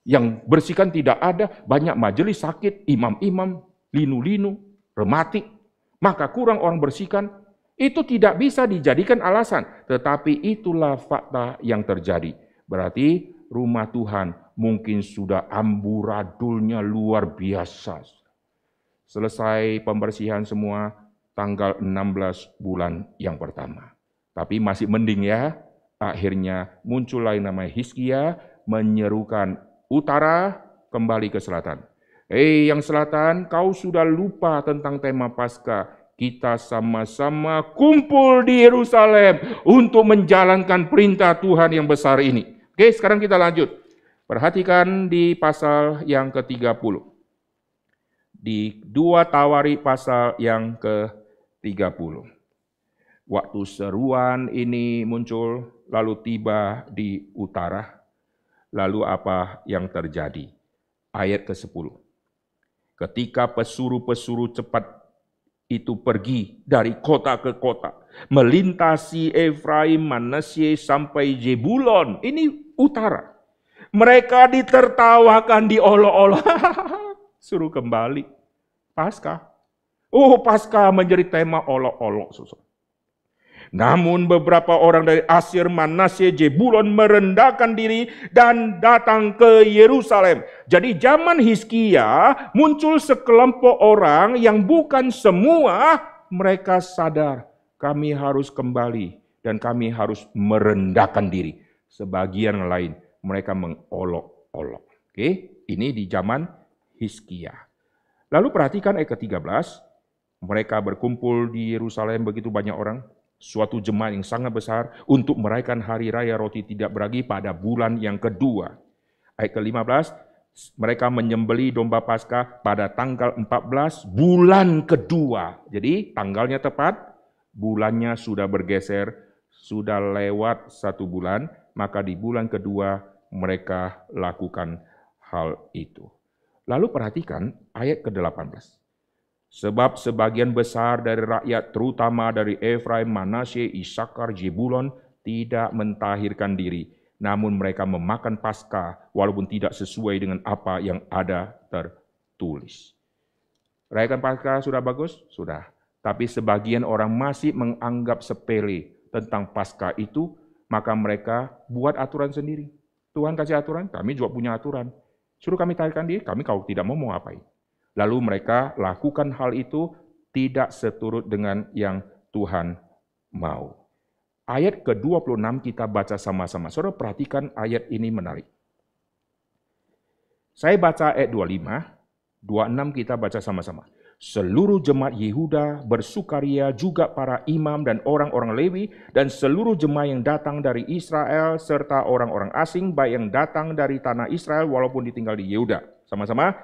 [SPEAKER 1] yang bersihkan tidak ada, banyak majelis sakit, imam-imam, linu-linu, rematik, maka kurang orang bersihkan, itu tidak bisa dijadikan alasan, tetapi itulah fakta yang terjadi. Berarti rumah Tuhan mungkin sudah amburadulnya luar biasa. Selesai pembersihan semua tanggal 16 bulan yang pertama. Tapi masih mending ya, akhirnya muncul lagi namanya Hizkia menyerukan utara kembali ke selatan. Yang selatan, kau sudah lupa tentang tema Paskah. Kita sama-sama kumpul di Yerusalem untuk menjalankan perintah Tuhan yang besar ini. Oke, sekarang kita lanjut. Perhatikan di pasal yang ke-30. Di 2 Tawari pasal yang ke-30. Waktu seruan ini muncul, lalu tiba di utara. Lalu apa yang terjadi? Ayat ke-10. Ketika pesuruh-pesuruh cepat itu pergi dari kota ke kota, melintasi Efraim, Manasye sampai Zebulon, ini utara. Mereka ditertawakan, diolok-olok. Suruh kembali. Paskah. Paskah menjadi tema olok-olok. Namun beberapa orang dari Asyir, Manasye, Zebulon merendahkan diri dan datang ke Yerusalem. Jadi zaman Hizkia muncul sekelompok orang yang bukan semua mereka sadar kami harus kembali dan kami harus merendahkan diri. Sebagian lain mereka mengolok-olok. Oke, ini di zaman Hizkia. Lalu perhatikan ayat ke-13, mereka berkumpul di Yerusalem begitu banyak orang, suatu jemaat yang sangat besar untuk merayakan hari raya roti tidak beragi pada bulan yang kedua. Ayat ke-15, mereka menyembelih domba Paskah pada tanggal 14 bulan kedua. Jadi tanggalnya tepat, bulannya sudah bergeser, sudah lewat 1 bulan, maka di bulan kedua mereka lakukan hal itu. Lalu perhatikan ayat ke-18. Sebab sebagian besar dari rakyat, terutama dari Efraim, Manasye, Isakar, Zebulon, tidak mentahirkan diri. Namun mereka memakan Paskah, walaupun tidak sesuai dengan apa yang ada tertulis. Rayakan Paskah sudah bagus? Sudah. Tapi sebagian orang masih menganggap sepele tentang Paskah itu, maka mereka buat aturan sendiri. Tuhan kasih aturan, kami juga punya aturan. Suruh kami tarikan diri, kami kalau tidak mau ngapain. Lalu mereka lakukan hal itu tidak seturut dengan yang Tuhan mau. Ayat ke-26 kita baca sama-sama. Saudara perhatikan ayat ini menarik. Saya baca ayat 25, 26 kita baca sama-sama. Seluruh jemaat Yehuda bersukaria, juga para imam dan orang-orang Lewi, dan seluruh jemaat yang datang dari Israel, serta orang-orang asing, baik yang datang dari tanah Israel walaupun ditinggal di Yehuda. Sama-sama.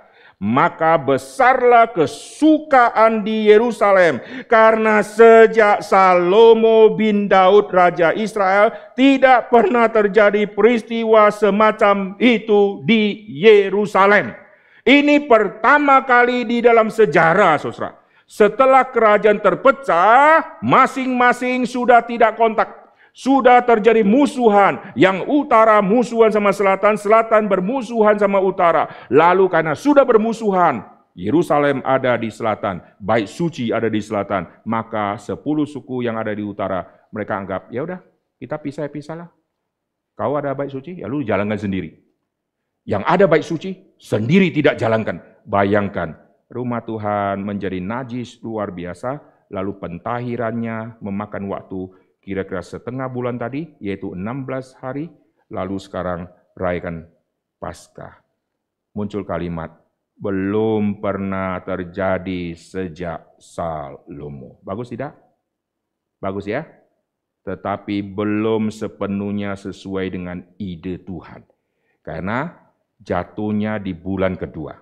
[SPEAKER 1] Maka besarlah kesukaan di Yerusalem, karena sejak Salomo bin Daud Raja Israel, tidak pernah terjadi peristiwa semacam itu di Yerusalem. Ini pertama kali di dalam sejarah, saudara. Setelah kerajaan terpecah, masing-masing sudah tidak kontak. Sudah terjadi musuhan, yang utara musuhan sama selatan, selatan bermusuhan sama utara. Lalu karena sudah bermusuhan, Yerusalem ada di selatan, Bait Suci ada di selatan, maka 10 suku yang ada di utara, mereka anggap, ya udah, kita pisah-pisah lah. Kau ada Bait Suci, ya lu jalankan sendiri. Yang ada Bait Suci, sendiri tidak jalankan. Bayangkan, rumah Tuhan menjadi najis luar biasa, lalu pentahirannya memakan waktu kira-kira setengah bulan tadi, yaitu 16 hari, lalu sekarang rayakan Paskah. Muncul kalimat, belum pernah terjadi sejak Salomo. Bagus tidak? Bagus ya? Tetapi belum sepenuhnya sesuai dengan ide Tuhan. Karena jatuhnya di bulan kedua.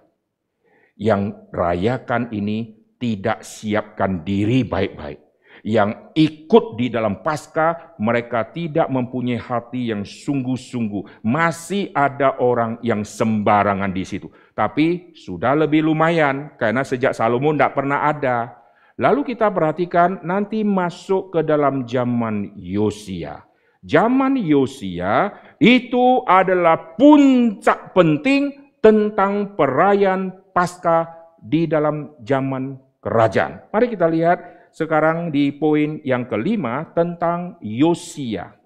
[SPEAKER 1] Yang rayakan ini tidak siapkan diri baik-baik. Yang ikut di dalam Paskah, mereka tidak mempunyai hati yang sungguh-sungguh. Masih ada orang yang sembarangan di situ. Tapi sudah lebih lumayan, karena sejak Salomo tidak pernah ada. Lalu kita perhatikan nanti masuk ke dalam zaman Yosia. Zaman Yosia itu adalah puncak penting tentang perayaan Paskah di dalam zaman kerajaan. Mari kita lihat sekarang di poin yang kelima tentang Yosia.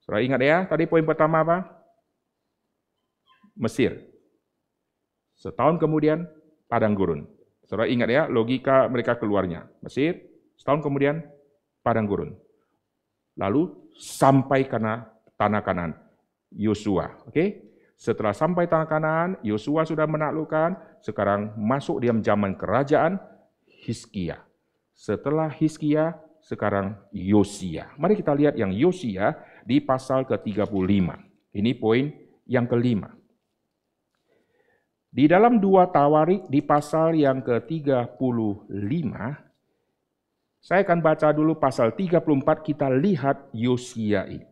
[SPEAKER 1] Saudara ingat ya, tadi poin pertama apa? Mesir. Setahun kemudian padang gurun. Saudara ingat ya, logika mereka keluarnya. Mesir, setahun kemudian padang gurun. Lalu sampai karena tanah Kanaan. Yosua, oke? Setelah sampai tanah Kanaan, Yosua sudah menaklukkan, sekarang masuk dalam zaman kerajaan Hizkia. Setelah Hizkia, sekarang Yosia. Mari kita lihat yang Yosia di pasal ke-35. Ini poin yang kelima. Di dalam 2 Tawarik di pasal yang ke-35, saya akan baca dulu pasal 34, kita lihat Yosia ini.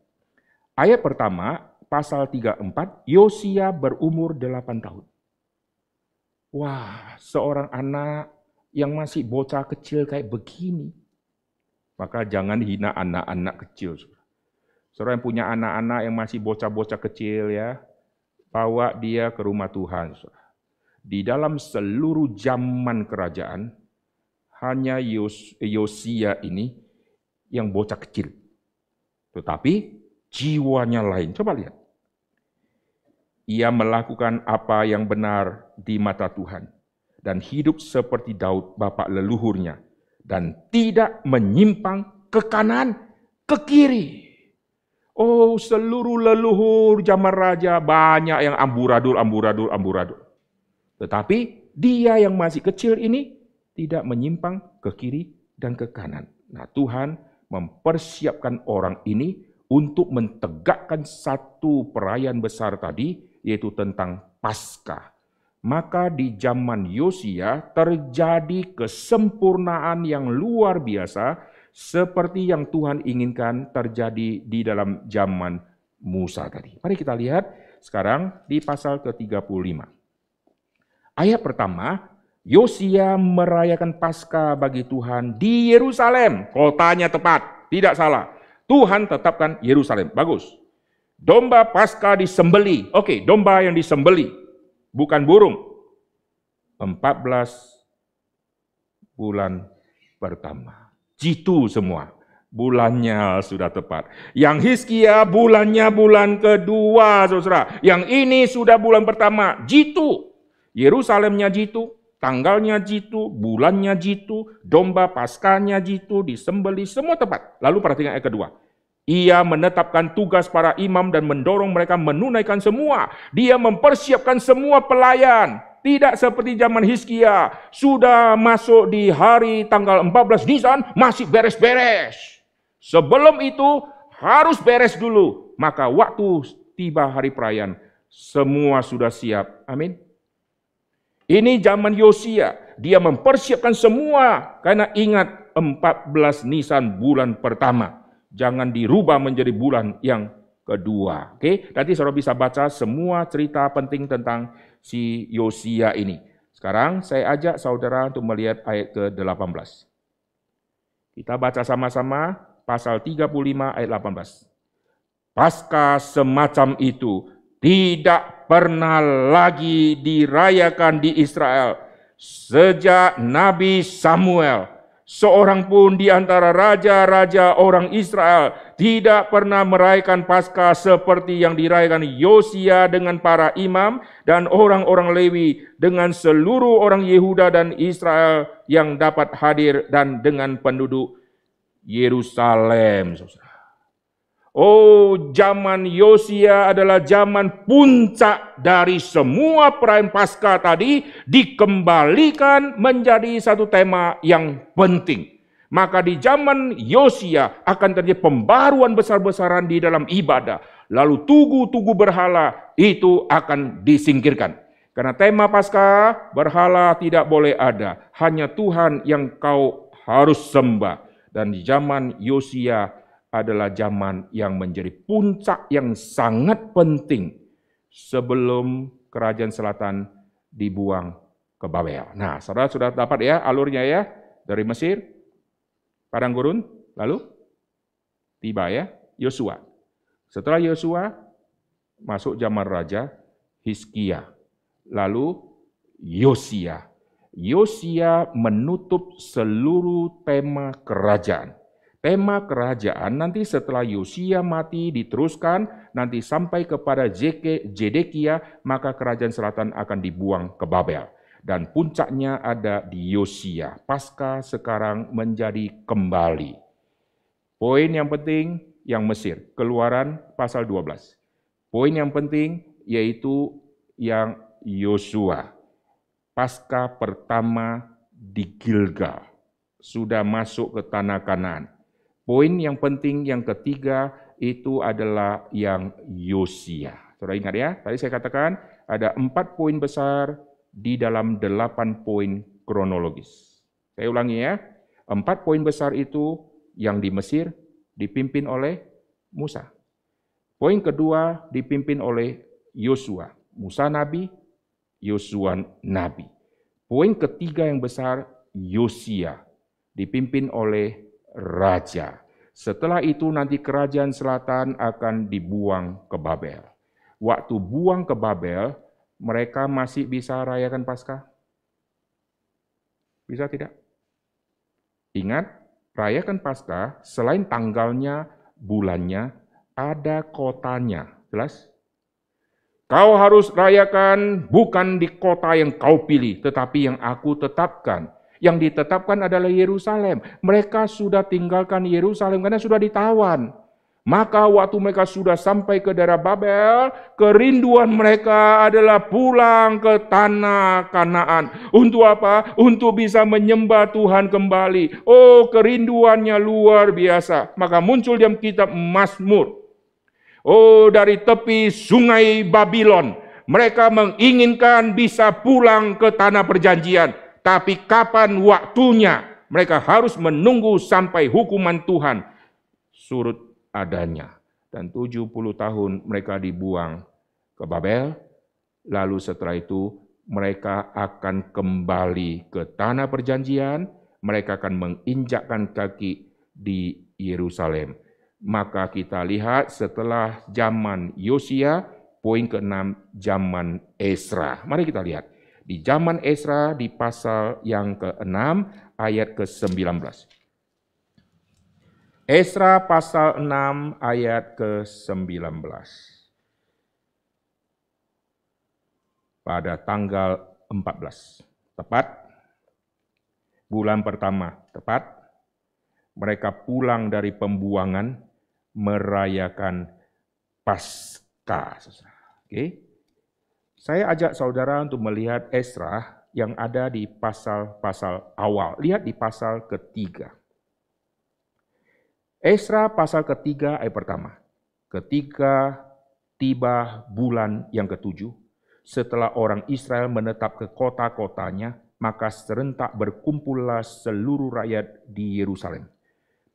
[SPEAKER 1] Ayat pertama, pasal 34, Yosia berumur 8 tahun. Wah, seorang anak yang masih bocah kecil kayak begini, maka jangan hina anak-anak kecil. Saudara yang punya anak-anak yang masih bocah-bocah kecil ya, bawa dia ke rumah Tuhan. Di dalam seluruh zaman kerajaan, hanya Yosia ini yang bocah kecil. Tetapi jiwanya lain. Coba lihat. Ia melakukan apa yang benar di mata Tuhan dan hidup seperti Daud bapa leluhurnya, dan tidak menyimpang ke kanan, ke kiri. Oh, seluruh leluhur zaman raja banyak yang amburadul. Tetapi dia yang masih kecil ini tidak menyimpang ke kiri dan ke kanan. Nah, Tuhan mempersiapkan orang ini untuk mentegakkan satu perayaan besar tadi, yaitu tentang Paskah. Maka di zaman Yosia terjadi kesempurnaan yang luar biasa seperti yang Tuhan inginkan terjadi di dalam zaman Musa tadi. Mari kita lihat sekarang di pasal ke-35. Ayat pertama, Yosia merayakan Paskah bagi Tuhan di Yerusalem. Kotanya tepat, tidak salah. Tuhan tetapkan Yerusalem. Bagus. Domba Paskah disembeli. Oke, domba yang disembeli. Bukan burung. 14 bulan pertama. Jitu semua. Bulannya sudah tepat. Yang Hizkia bulannya bulan kedua, saudara. Yang ini sudah bulan pertama. Jitu. Yerusalemnya jitu. Tanggalnya jitu, bulannya jitu, domba paskahnya jitu, disembelih, semua tepat. Lalu perhatikan ayat kedua. Ia menetapkan tugas para imam dan mendorong mereka menunaikan semua. Dia mempersiapkan semua pelayan. Tidak seperti zaman Hizkia. Sudah masuk di hari tanggal 14 Nisan, masih beres-beres. Sebelum itu harus beres dulu. Maka waktu tiba hari perayaan, semua sudah siap. Amin. Ini zaman Yosia, dia mempersiapkan semua, karena ingat 14 Nisan bulan pertama, jangan dirubah menjadi bulan yang kedua. Oke, nanti saudara bisa baca semua cerita penting tentang si Yosia ini. Sekarang saya ajak saudara untuk melihat ayat ke-18. Kita baca sama-sama pasal 35 ayat 18. Paskah semacam itu tidak pernah lagi dirayakan di Israel sejak Nabi Samuel. Seorang pun di antara raja-raja orang Israel tidak pernah merayakan Paskah seperti yang dirayakan Yosia dengan para imam dan orang-orang Lewi, dengan seluruh orang Yehuda dan Israel yang dapat hadir, dan dengan penduduk Yerusalem. Oh, zaman Yosia adalah zaman puncak dari semua perayaan Paskah tadi, dikembalikan menjadi satu tema yang penting. Maka di zaman Yosia akan terjadi pembaruan besar-besaran di dalam ibadah. Lalu tugu-tugu berhala itu akan disingkirkan. Karena tema Paskah, berhala tidak boleh ada. Hanya Tuhan yang kau harus sembah. Dan di zaman Yosia adalah zaman yang menjadi puncak yang sangat penting sebelum kerajaan selatan dibuang ke Babel. Nah, saudara sudah dapat ya alurnya ya, dari Mesir, padang gurun, lalu tiba ya Yosua. Setelah Yosua masuk zaman Raja Hizkia, lalu Yosia. Yosia menutup seluruh tema kerajaan. Tema kerajaan nanti setelah Yosia mati diteruskan, nanti sampai kepada Zedekia, maka kerajaan selatan akan dibuang ke Babel. Dan puncaknya ada di Yosia. Paskah sekarang menjadi kembali. Poin yang penting yang Mesir, Keluaran pasal 12. Poin yang penting yaitu yang Yosua. Paskah pertama di Gilgal. Sudah masuk ke tanah Kanaan. Poin yang penting yang ketiga itu adalah yang Yosia. Saudara ingat ya, tadi saya katakan ada 4 poin besar di dalam 8 poin kronologis. Saya ulangi ya, 4 poin besar itu yang di Mesir dipimpin oleh Musa. Poin kedua dipimpin oleh Yosua. Musa Nabi, Yosua Nabi. Poin ketiga yang besar Yosia, dipimpin oleh raja. Setelah itu nanti kerajaan selatan akan dibuang ke Babel. Waktu buang ke Babel, mereka masih bisa rayakan Paskah? Bisa tidak? Ingat, rayakan Paskah selain tanggalnya, bulannya, ada kotanya. Jelas? Kau harus rayakan bukan di kota yang kau pilih, tetapi yang aku tetapkan. Yang ditetapkan adalah Yerusalem. Mereka sudah tinggalkan Yerusalem karena sudah ditawan. Maka waktu mereka sudah sampai ke daerah Babel, kerinduan mereka adalah pulang ke tanah Kanaan. Untuk apa? Untuk bisa menyembah Tuhan kembali. Oh, kerinduannya luar biasa. Maka muncul dalam kitab Mazmur. Oh, dari tepi sungai Babylon, mereka menginginkan bisa pulang ke tanah perjanjian. Tapi kapan waktunya? Mereka harus menunggu sampai hukuman Tuhan surut adanya. Dan 70 tahun mereka dibuang ke Babel. Lalu setelah itu mereka akan kembali ke tanah perjanjian. Mereka akan menginjakkan kaki di Yerusalem. Maka kita lihat setelah zaman Yosia, poin ke-6 zaman Ezra. Mari kita lihat. Di zaman Ezra di pasal yang ke-6 ayat ke-19. Ezra pasal 6 ayat ke-19. Pada tanggal 14, tepat, bulan pertama, tepat, mereka pulang dari pembuangan merayakan Paskah. Oke. Saya ajak saudara untuk melihat Ezra yang ada di pasal-pasal awal. Lihat di pasal ketiga. Ezra pasal ketiga ayat pertama. Ketika tiba bulan yang ketujuh, setelah orang Israel menetap ke kota-kotanya, maka serentak berkumpullah seluruh rakyat di Yerusalem.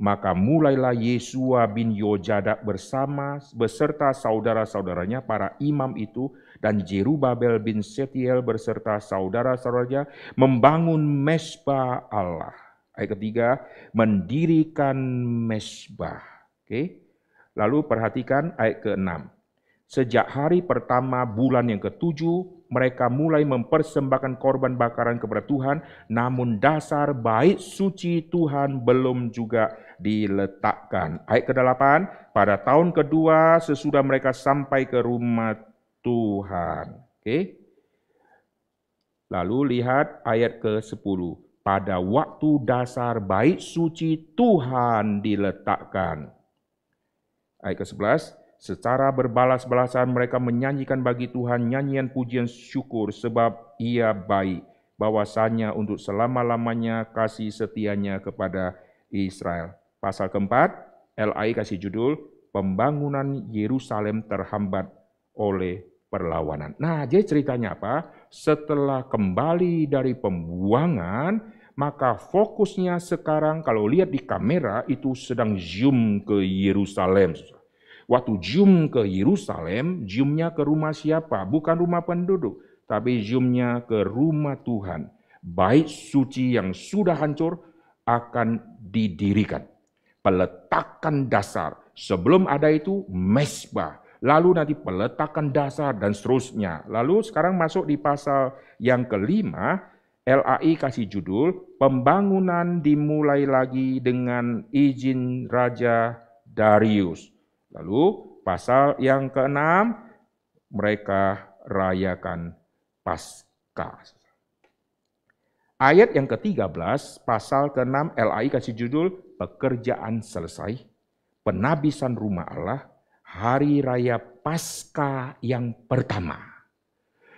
[SPEAKER 1] Maka mulailah Yesua bin Yojadak beserta saudara-saudaranya, para imam itu, dan Jerubabel bin Setiel beserta saudara-saudaranya membangun mezbah Allah. Ayat ketiga, mendirikan mezbah. Oke. Lalu perhatikan ayat ke-6. Sejak hari pertama bulan yang ketujuh, mereka mulai mempersembahkan korban bakaran kepada Tuhan, namun dasar bait suci Tuhan belum juga diletakkan. Ayat ke-8, pada tahun kedua sesudah mereka sampai ke rumah Tuhan. Oke. Lalu lihat ayat ke-10. Pada waktu dasar bait suci Tuhan diletakkan. Ayat ke-11. Secara berbalas-balasan mereka menyanyikan bagi Tuhan nyanyian pujian syukur sebab Ia baik, bahwasanya untuk selama-lamanya kasih setianya kepada Israel. Pasal keempat, LAI kasih judul, pembangunan Yerusalem terhambat oleh perlawanan. Nah, jadi ceritanya apa? Setelah kembali dari pembuangan, maka fokusnya sekarang kalau lihat di kamera itu sedang zoom ke Yerusalem. Waktu zoom ke Yerusalem, zoomnya ke rumah siapa? Bukan rumah penduduk, tapi zoomnya ke rumah Tuhan. Bait suci yang sudah hancur akan didirikan. Peletakan dasar. Sebelum ada itu, mezbah. Lalu nanti peletakan dasar dan seterusnya. Lalu sekarang masuk di pasal yang kelima, LAI kasih judul, pembangunan dimulai lagi dengan izin Raja Darius. Lalu pasal yang ke-6, mereka rayakan Paskah. Ayat yang ke-13, pasal ke-6, LAI kasih judul, pekerjaan selesai, penabisan rumah Allah, hari raya Paskah yang pertama.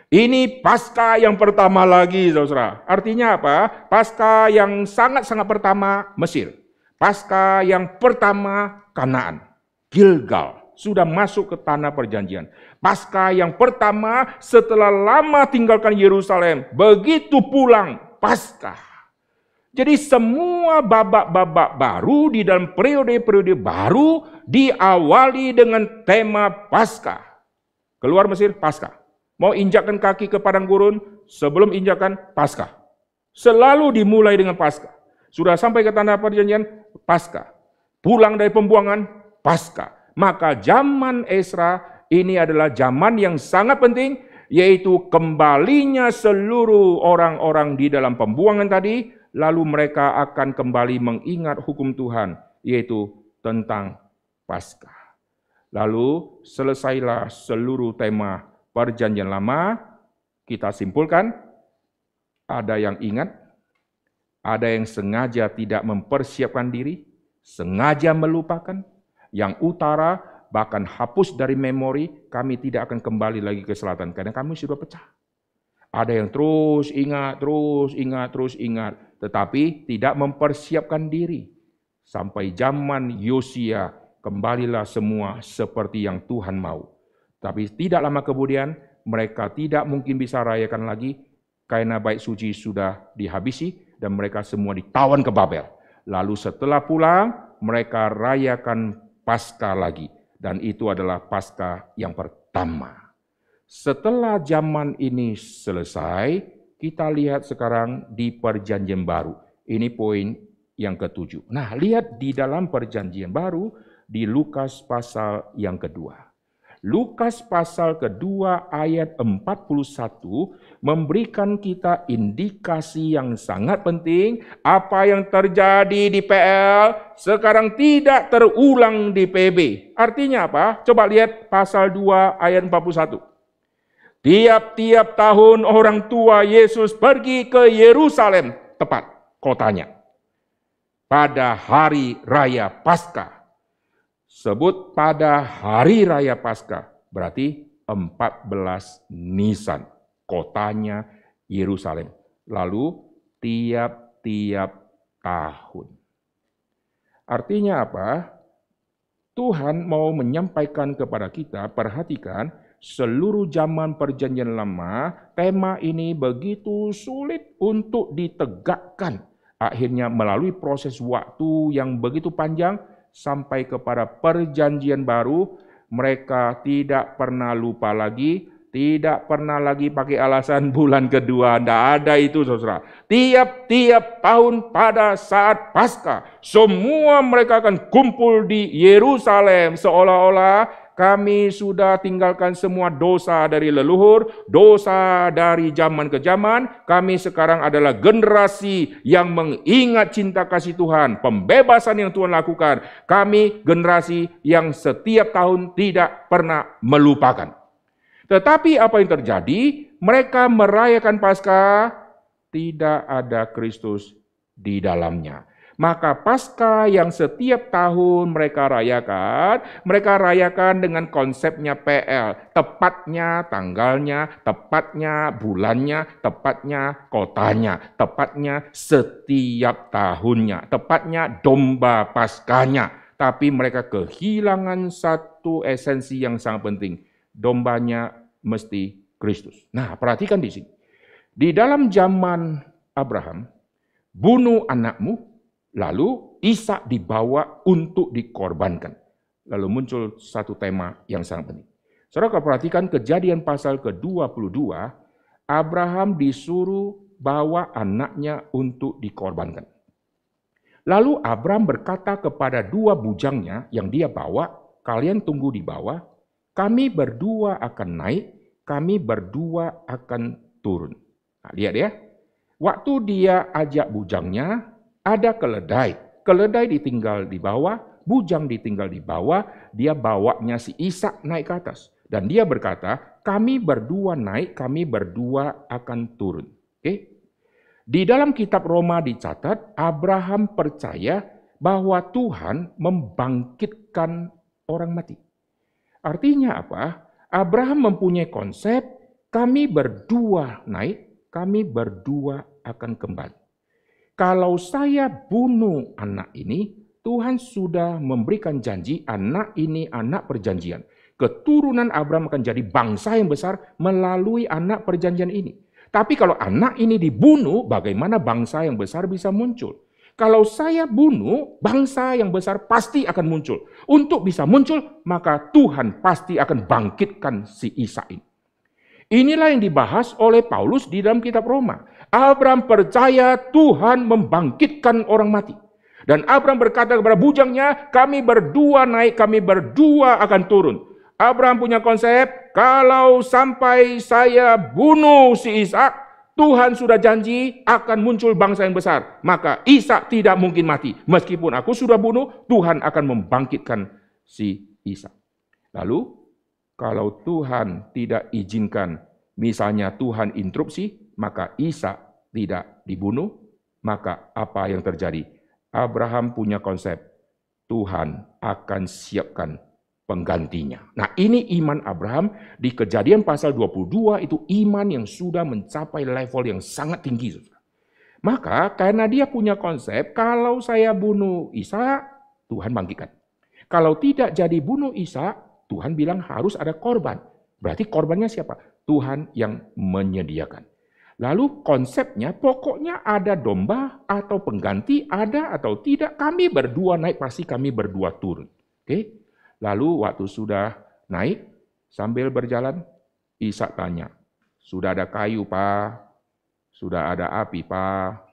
[SPEAKER 1] Ini Paskah yang pertama lagi, saudara. Artinya apa? Paskah yang sangat-sangat pertama, Mesir. Paskah yang pertama, Kanaan. Gilgal, sudah masuk ke tanah perjanjian. Paskah yang pertama setelah lama tinggalkan Yerusalem, begitu pulang Paskah. Jadi semua babak-babak baru di dalam periode-periode baru diawali dengan tema Paskah. Keluar Mesir, Paskah. Mau injakkan kaki ke padang gurun, sebelum injakan Paskah. Selalu dimulai dengan Paskah. Sudah sampai ke tanah perjanjian, Paskah. Pulang dari pembuangan, Paskah. Maka zaman Ezra ini adalah zaman yang sangat penting, yaitu kembalinya seluruh orang-orang di dalam pembuangan tadi, lalu mereka akan kembali mengingat hukum Tuhan, yaitu tentang Paskah. Lalu selesailah seluruh tema perjanjian lama, kita simpulkan, ada yang ingat, ada yang sengaja tidak mempersiapkan diri, sengaja melupakan. Yang utara bahkan hapus dari memori, kami tidak akan kembali lagi ke selatan karena kami sudah pecah. Ada yang terus ingat, tetapi tidak mempersiapkan diri. Sampai zaman Yosia, kembalilah semua seperti yang Tuhan mau. Tapi tidak lama kemudian, mereka tidak mungkin bisa rayakan lagi, karena bait suci sudah dihabisi, dan mereka semua ditawan ke Babel. Lalu setelah pulang, mereka rayakan Paskah lagi, dan itu adalah Paskah yang pertama. Setelah zaman ini selesai, kita lihat sekarang di perjanjian baru. Ini poin yang ke-7. Nah, lihat di dalam perjanjian baru di Lukas pasal yang kedua. Lukas pasal kedua ayat 41 memberikan kita indikasi yang sangat penting. Apa yang terjadi di PL sekarang tidak terulang di PB. Artinya apa? Coba lihat pasal 2 ayat 41. Tiap-tiap tahun orang tua Yesus pergi ke Yerusalem, tepat kotanya, pada hari raya Paskah. Sebut pada hari raya Paskah, berarti 14 Nisan, kotanya Yerusalem. Lalu tiap-tiap tahun. Artinya apa? Tuhan mau menyampaikan kepada kita, perhatikan, seluruh zaman perjanjian lama, tema ini begitu sulit untuk ditegakkan. Akhirnya melalui proses waktu yang begitu panjang, sampai kepada perjanjian baru, mereka tidak pernah lupa lagi, tidak pernah lagi pakai alasan bulan kedua. Tidak ada itu, saudara. Tiap-tiap tahun pada saat Paskah, semua mereka akan kumpul di Yerusalem, seolah-olah kami sudah tinggalkan semua dosa dari leluhur, dosa dari zaman ke zaman. Kami sekarang adalah generasi yang mengingat cinta kasih Tuhan, pembebasan yang Tuhan lakukan. Kami generasi yang setiap tahun tidak pernah melupakan. Tetapi apa yang terjadi? Mereka merayakan Paskah, tidak ada Kristus di dalamnya. Maka Paskah yang setiap tahun mereka rayakan dengan konsepnya PL. Tepatnya tanggalnya, tepatnya bulannya, tepatnya kotanya, tepatnya setiap tahunnya, tepatnya domba Paskahnya. Tapi mereka kehilangan satu esensi yang sangat penting. Dombanya mesti Kristus. Nah, perhatikan di sini. Di dalam zaman Abraham, bunuh anakmu, lalu Ishak dibawa untuk dikorbankan. Lalu muncul satu tema yang sangat penting. Saudara perhatikan Kejadian pasal ke-22, Abraham disuruh bawa anaknya untuk dikorbankan. Lalu Abraham berkata kepada dua bujangnya yang dia bawa, kalian tunggu di bawah, kami berdua akan naik, kami berdua akan turun. Nah, lihat ya, waktu dia ajak bujangnya, ada keledai. Keledai ditinggal di bawah, bujang ditinggal di bawah, dia bawanya si Ishak naik ke atas. Dan dia berkata, kami berdua naik, kami berdua akan turun. Oke? Di dalam kitab Roma dicatat, Abraham percaya bahwa Tuhan membangkitkan orang mati. Artinya apa? Abraham mempunyai konsep, kami berdua naik, kami berdua akan kembali. Kalau saya bunuh anak ini, Tuhan sudah memberikan janji anak ini anak perjanjian. Keturunan Abraham akan jadi bangsa yang besar melalui anak perjanjian ini. Tapi kalau anak ini dibunuh, bagaimana bangsa yang besar bisa muncul? Kalau saya bunuh, bangsa yang besar pasti akan muncul. Untuk bisa muncul, maka Tuhan pasti akan bangkitkan si Ishak ini. Inilah yang dibahas oleh Paulus di dalam kitab Roma. Abraham percaya Tuhan membangkitkan orang mati. Dan Abraham berkata kepada bujangnya, kami berdua naik, kami berdua akan turun. Abraham punya konsep, kalau sampai saya bunuh si Ishak, Tuhan sudah janji akan muncul bangsa yang besar. Maka Ishak tidak mungkin mati. Meskipun aku sudah bunuh, Tuhan akan membangkitkan si Ishak. Lalu, kalau Tuhan tidak izinkan, misalnya Tuhan interupsi, maka Ishak tidak dibunuh, maka apa yang terjadi? Abraham punya konsep, Tuhan akan siapkan penggantinya. Nah, ini iman Abraham di Kejadian pasal 22 itu iman yang sudah mencapai level yang sangat tinggi. Maka karena dia punya konsep, kalau saya bunuh Ishak, Tuhan bangkitkan. Kalau tidak jadi bunuh Ishak, Tuhan bilang harus ada korban. Berarti korbannya siapa? Tuhan yang menyediakan. Lalu konsepnya pokoknya ada domba atau pengganti, ada atau tidak, kami berdua naik, pasti kami berdua turun. Oke? Lalu waktu sudah naik, sambil berjalan, Ishak tanya, sudah ada kayu Pak? Sudah ada api Pak?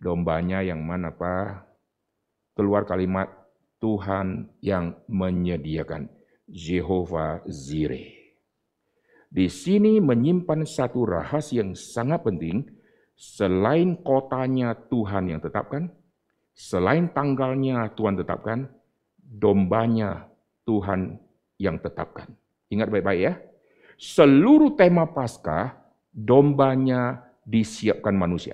[SPEAKER 1] Dombanya yang mana Pak? Keluar kalimat, Tuhan yang menyediakan. Jehovah Jireh. Di sini menyimpan satu rahasia yang sangat penting. Selain kotanya Tuhan yang tetapkan, selain tanggalnya Tuhan tetapkan, dombanya Tuhan yang tetapkan. Ingat baik-baik ya. Seluruh tema Paskah, dombanya disiapkan manusia.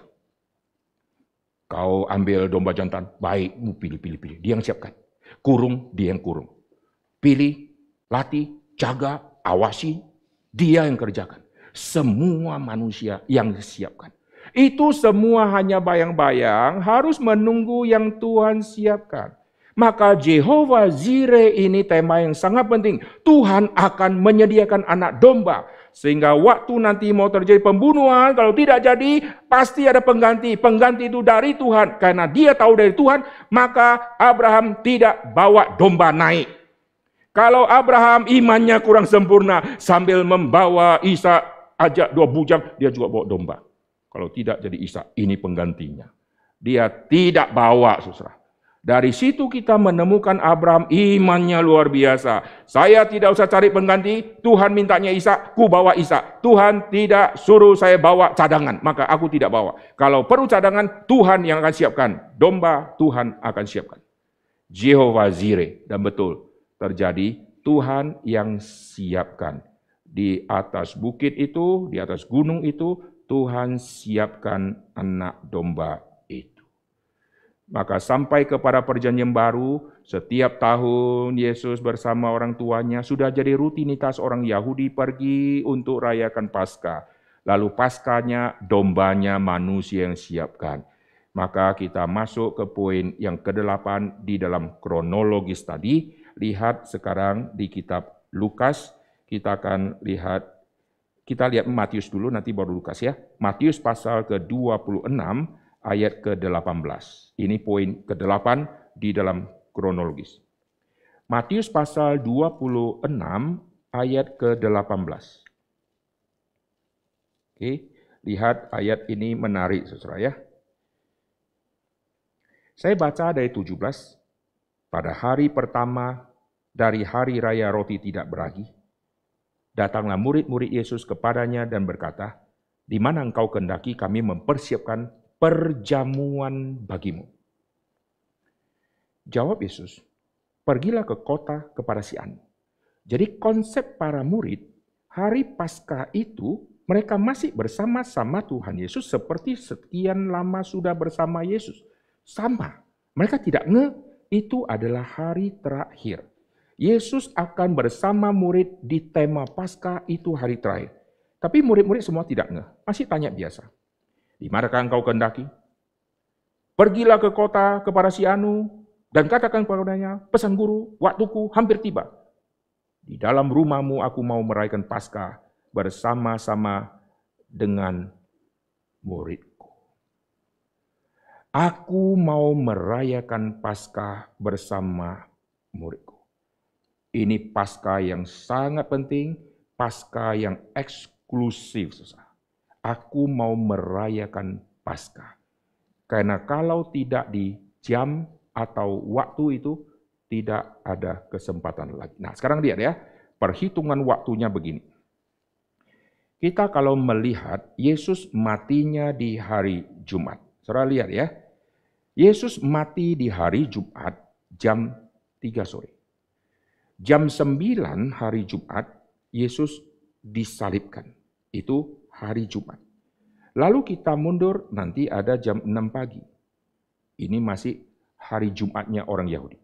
[SPEAKER 1] Kau ambil domba jantan, baik, pilih. Dia yang siapkan. Kurung, dia yang kurung. Pilih, latih, jaga, awasi, dia yang kerjakan. Semua manusia yang disiapkan. Itu semua hanya bayang-bayang, harus menunggu yang Tuhan siapkan. Maka Jehovah Jireh ini tema yang sangat penting. Tuhan akan menyediakan anak domba. Sehingga waktu nanti mau terjadi pembunuhan, kalau tidak jadi, pasti ada pengganti. Pengganti itu dari Tuhan. Karena dia tahu dari Tuhan, maka Abraham tidak bawa domba naik. Kalau Abraham imannya kurang sempurna, sambil membawa Ishak ajak 2 bujang, dia juga bawa domba. Kalau tidak jadi Ishak, ini penggantinya. Dia tidak bawa, saudara. Dari situ kita menemukan Abraham imannya luar biasa. Saya tidak usah cari pengganti, Tuhan mintanya Ishak, ku bawa Ishak. Tuhan tidak suruh saya bawa cadangan, maka aku tidak bawa. Kalau perlu cadangan, Tuhan yang akan siapkan. Domba, Tuhan akan siapkan. Jehovah Jireh, dan betul terjadi, Tuhan yang siapkan. Di atas bukit itu, di atas gunung itu, Tuhan siapkan anak domba itu. Maka sampai kepada perjanjian baru, setiap tahun Yesus bersama orang tuanya sudah jadi rutinitas orang Yahudi pergi untuk rayakan Paskah. Lalu Paskahnya, dombanya manusia yang siapkan. Maka kita masuk ke poin yang ke-8 di dalam kronologis tadi. Lihat sekarang di kitab Lukas, kita lihat Matius dulu, nanti baru Lukas ya. Matius pasal ke-26 ayat ke-18. Ini poin ke-8 di dalam kronologis. Matius pasal 26 ayat ke-18. Oke, lihat ayat ini menarik saudara ya. Saya baca dari 17. Pada hari pertama dari hari raya roti tidak beragi, datanglah murid-murid Yesus kepadanya dan berkata, "Di mana engkau kehendaki kami mempersiapkan perjamuan bagimu?" Jawab Yesus, "Pergilah ke kota kepada si anu." Jadi konsep para murid, hari Paskah itu mereka masih bersama-sama Tuhan Yesus seperti sekian lama sudah bersama Yesus. Sama, mereka tidak itu adalah hari terakhir. Yesus akan bersama murid di tema Paskah itu hari terakhir. Tapi murid-murid semua tidak masih tanya biasa. "Di manakah engkau kehendaki?" "Pergilah ke kota kepada si anu dan katakan kepadanya, pesan guru, waktuku hampir tiba. Di dalam rumahmu aku mau merayakan Paskah bersama-sama dengan muridku." Aku mau merayakan Paskah bersama muridku. Ini Paskah yang sangat penting, Paskah yang eksklusif. Aku mau merayakan Paskah. Karena kalau tidak di jam atau waktu itu, tidak ada kesempatan lagi. Nah, sekarang lihat ya, perhitungan waktunya begini. Kita kalau melihat Yesus matinya di hari Jumat. Saudara lihat ya, Yesus mati di hari Jumat jam 3 sore. Jam 9 hari Jumat, Yesus disalibkan. Itu hari Jumat. Lalu kita mundur, nanti ada jam 6 pagi. Ini masih hari Jumatnya orang Yahudi.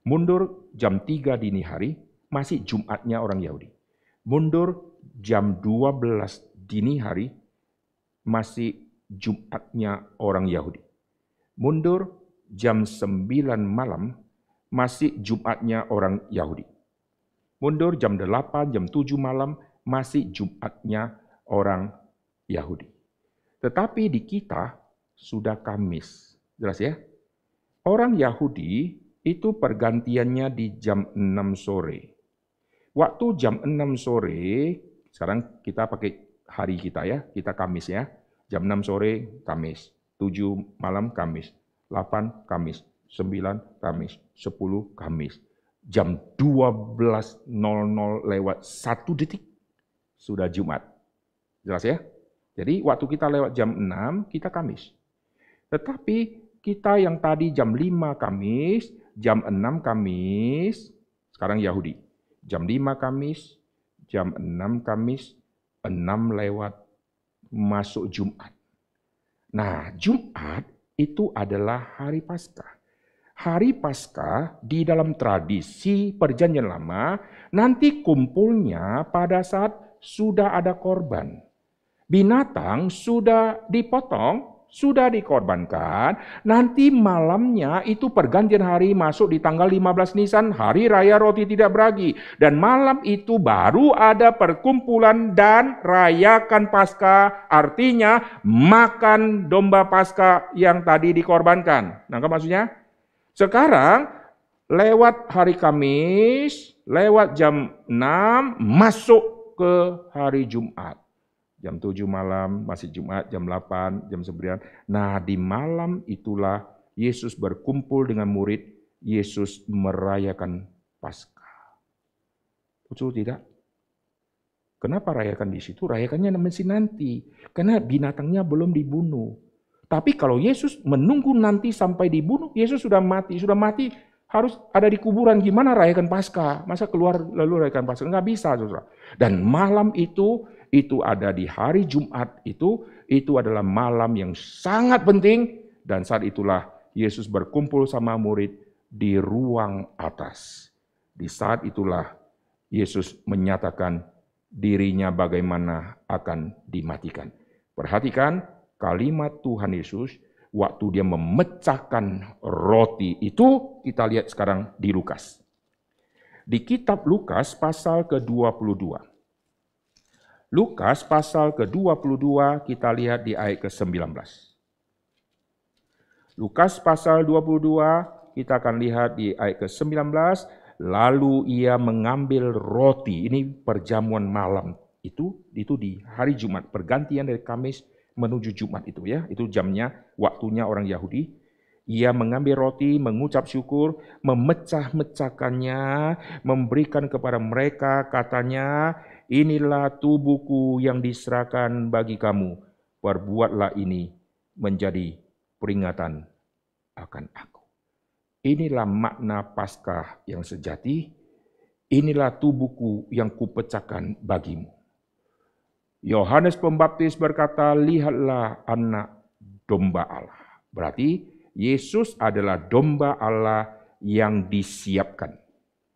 [SPEAKER 1] Mundur jam 3 dini hari, masih Jumatnya orang Yahudi. Mundur jam 12 dini hari, masih Jumatnya orang Yahudi. Mundur jam 9 malam, masih Jumatnya orang Yahudi. Mundur jam 8, jam 7 malam, masih Jumatnya orang Yahudi. Tetapi di kita sudah Kamis. Jelas ya? Orang Yahudi itu pergantiannya di jam 6 sore. Waktu jam 6 sore, sekarang kita pakai hari kita ya, kita Kamis ya. Jam 6 sore Kamis, 7 malam Kamis, 8 Kamis, 9 Kamis, 10 Kamis. jam 12.00 lewat 1 detik, sudah Jumat. Jelas ya? Jadi waktu kita lewat jam 6, kita Kamis. Tetapi kita yang tadi jam 5 Kamis, jam 6 Kamis, sekarang Yahudi. Jam 5 Kamis, jam 6 Kamis, 6 lewat masuk Jumat. Nah, Jumat itu adalah hari Paskah. Hari Paskah di dalam tradisi Perjanjian Lama nanti kumpulnya pada saat sudah ada korban. Binatang sudah dipotong, sudah dikorbankan, nanti malamnya itu pergantian hari masuk di tanggal 15 Nisan, hari raya roti tidak beragi. Dan malam itu baru ada perkumpulan dan rayakan Paskah, artinya makan domba Paskah yang tadi dikorbankan. Nangkap maksudnya? Sekarang lewat hari Kamis, lewat jam 6, masuk ke hari Jumat. Jam 7 malam, masih Jumat, jam 8, jam 9. Nah, di malam itulah Yesus berkumpul dengan murid, Yesus merayakan Paskah. Betul tidak? Kenapa rayakan di situ? Rayakannya mesti nanti. Karena binatangnya belum dibunuh. Tapi kalau Yesus menunggu nanti sampai dibunuh, Yesus sudah mati. Sudah mati, harus ada di kuburan. Gimana rayakan Paskah? Masa keluar lalu rayakan Paskah? Nggak bisa, saudara. Dan malam itu ada di hari Jumat itu adalah malam yang sangat penting, dan saat itulah Yesus berkumpul sama murid di ruang atas. Di saat itulah Yesus menyatakan dirinya bagaimana akan dimatikan. Perhatikan kalimat Tuhan Yesus waktu dia memecahkan roti itu, kita lihat sekarang di Lukas. Di kitab Lukas pasal ke-22. Lukas pasal ke-22, kita lihat di ayat ke-19. Lukas pasal 22, kita akan lihat di ayat ke-19. Lalu ia mengambil roti, ini perjamuan malam itu di hari Jumat, pergantian dari Kamis menuju Jumat itu ya, itu jamnya, waktunya orang Yahudi. Ia mengambil roti, mengucap syukur, memecah-mecahkannya, memberikan kepada mereka, katanya, inilah tubuhku yang diserahkan bagi kamu. Perbuatlah ini menjadi peringatan akan aku. Inilah makna Paskah yang sejati. Inilah tubuhku yang kupecahkan bagimu. Yohanes Pembaptis berkata, lihatlah anak domba Allah. Berarti Yesus adalah domba Allah yang disiapkan.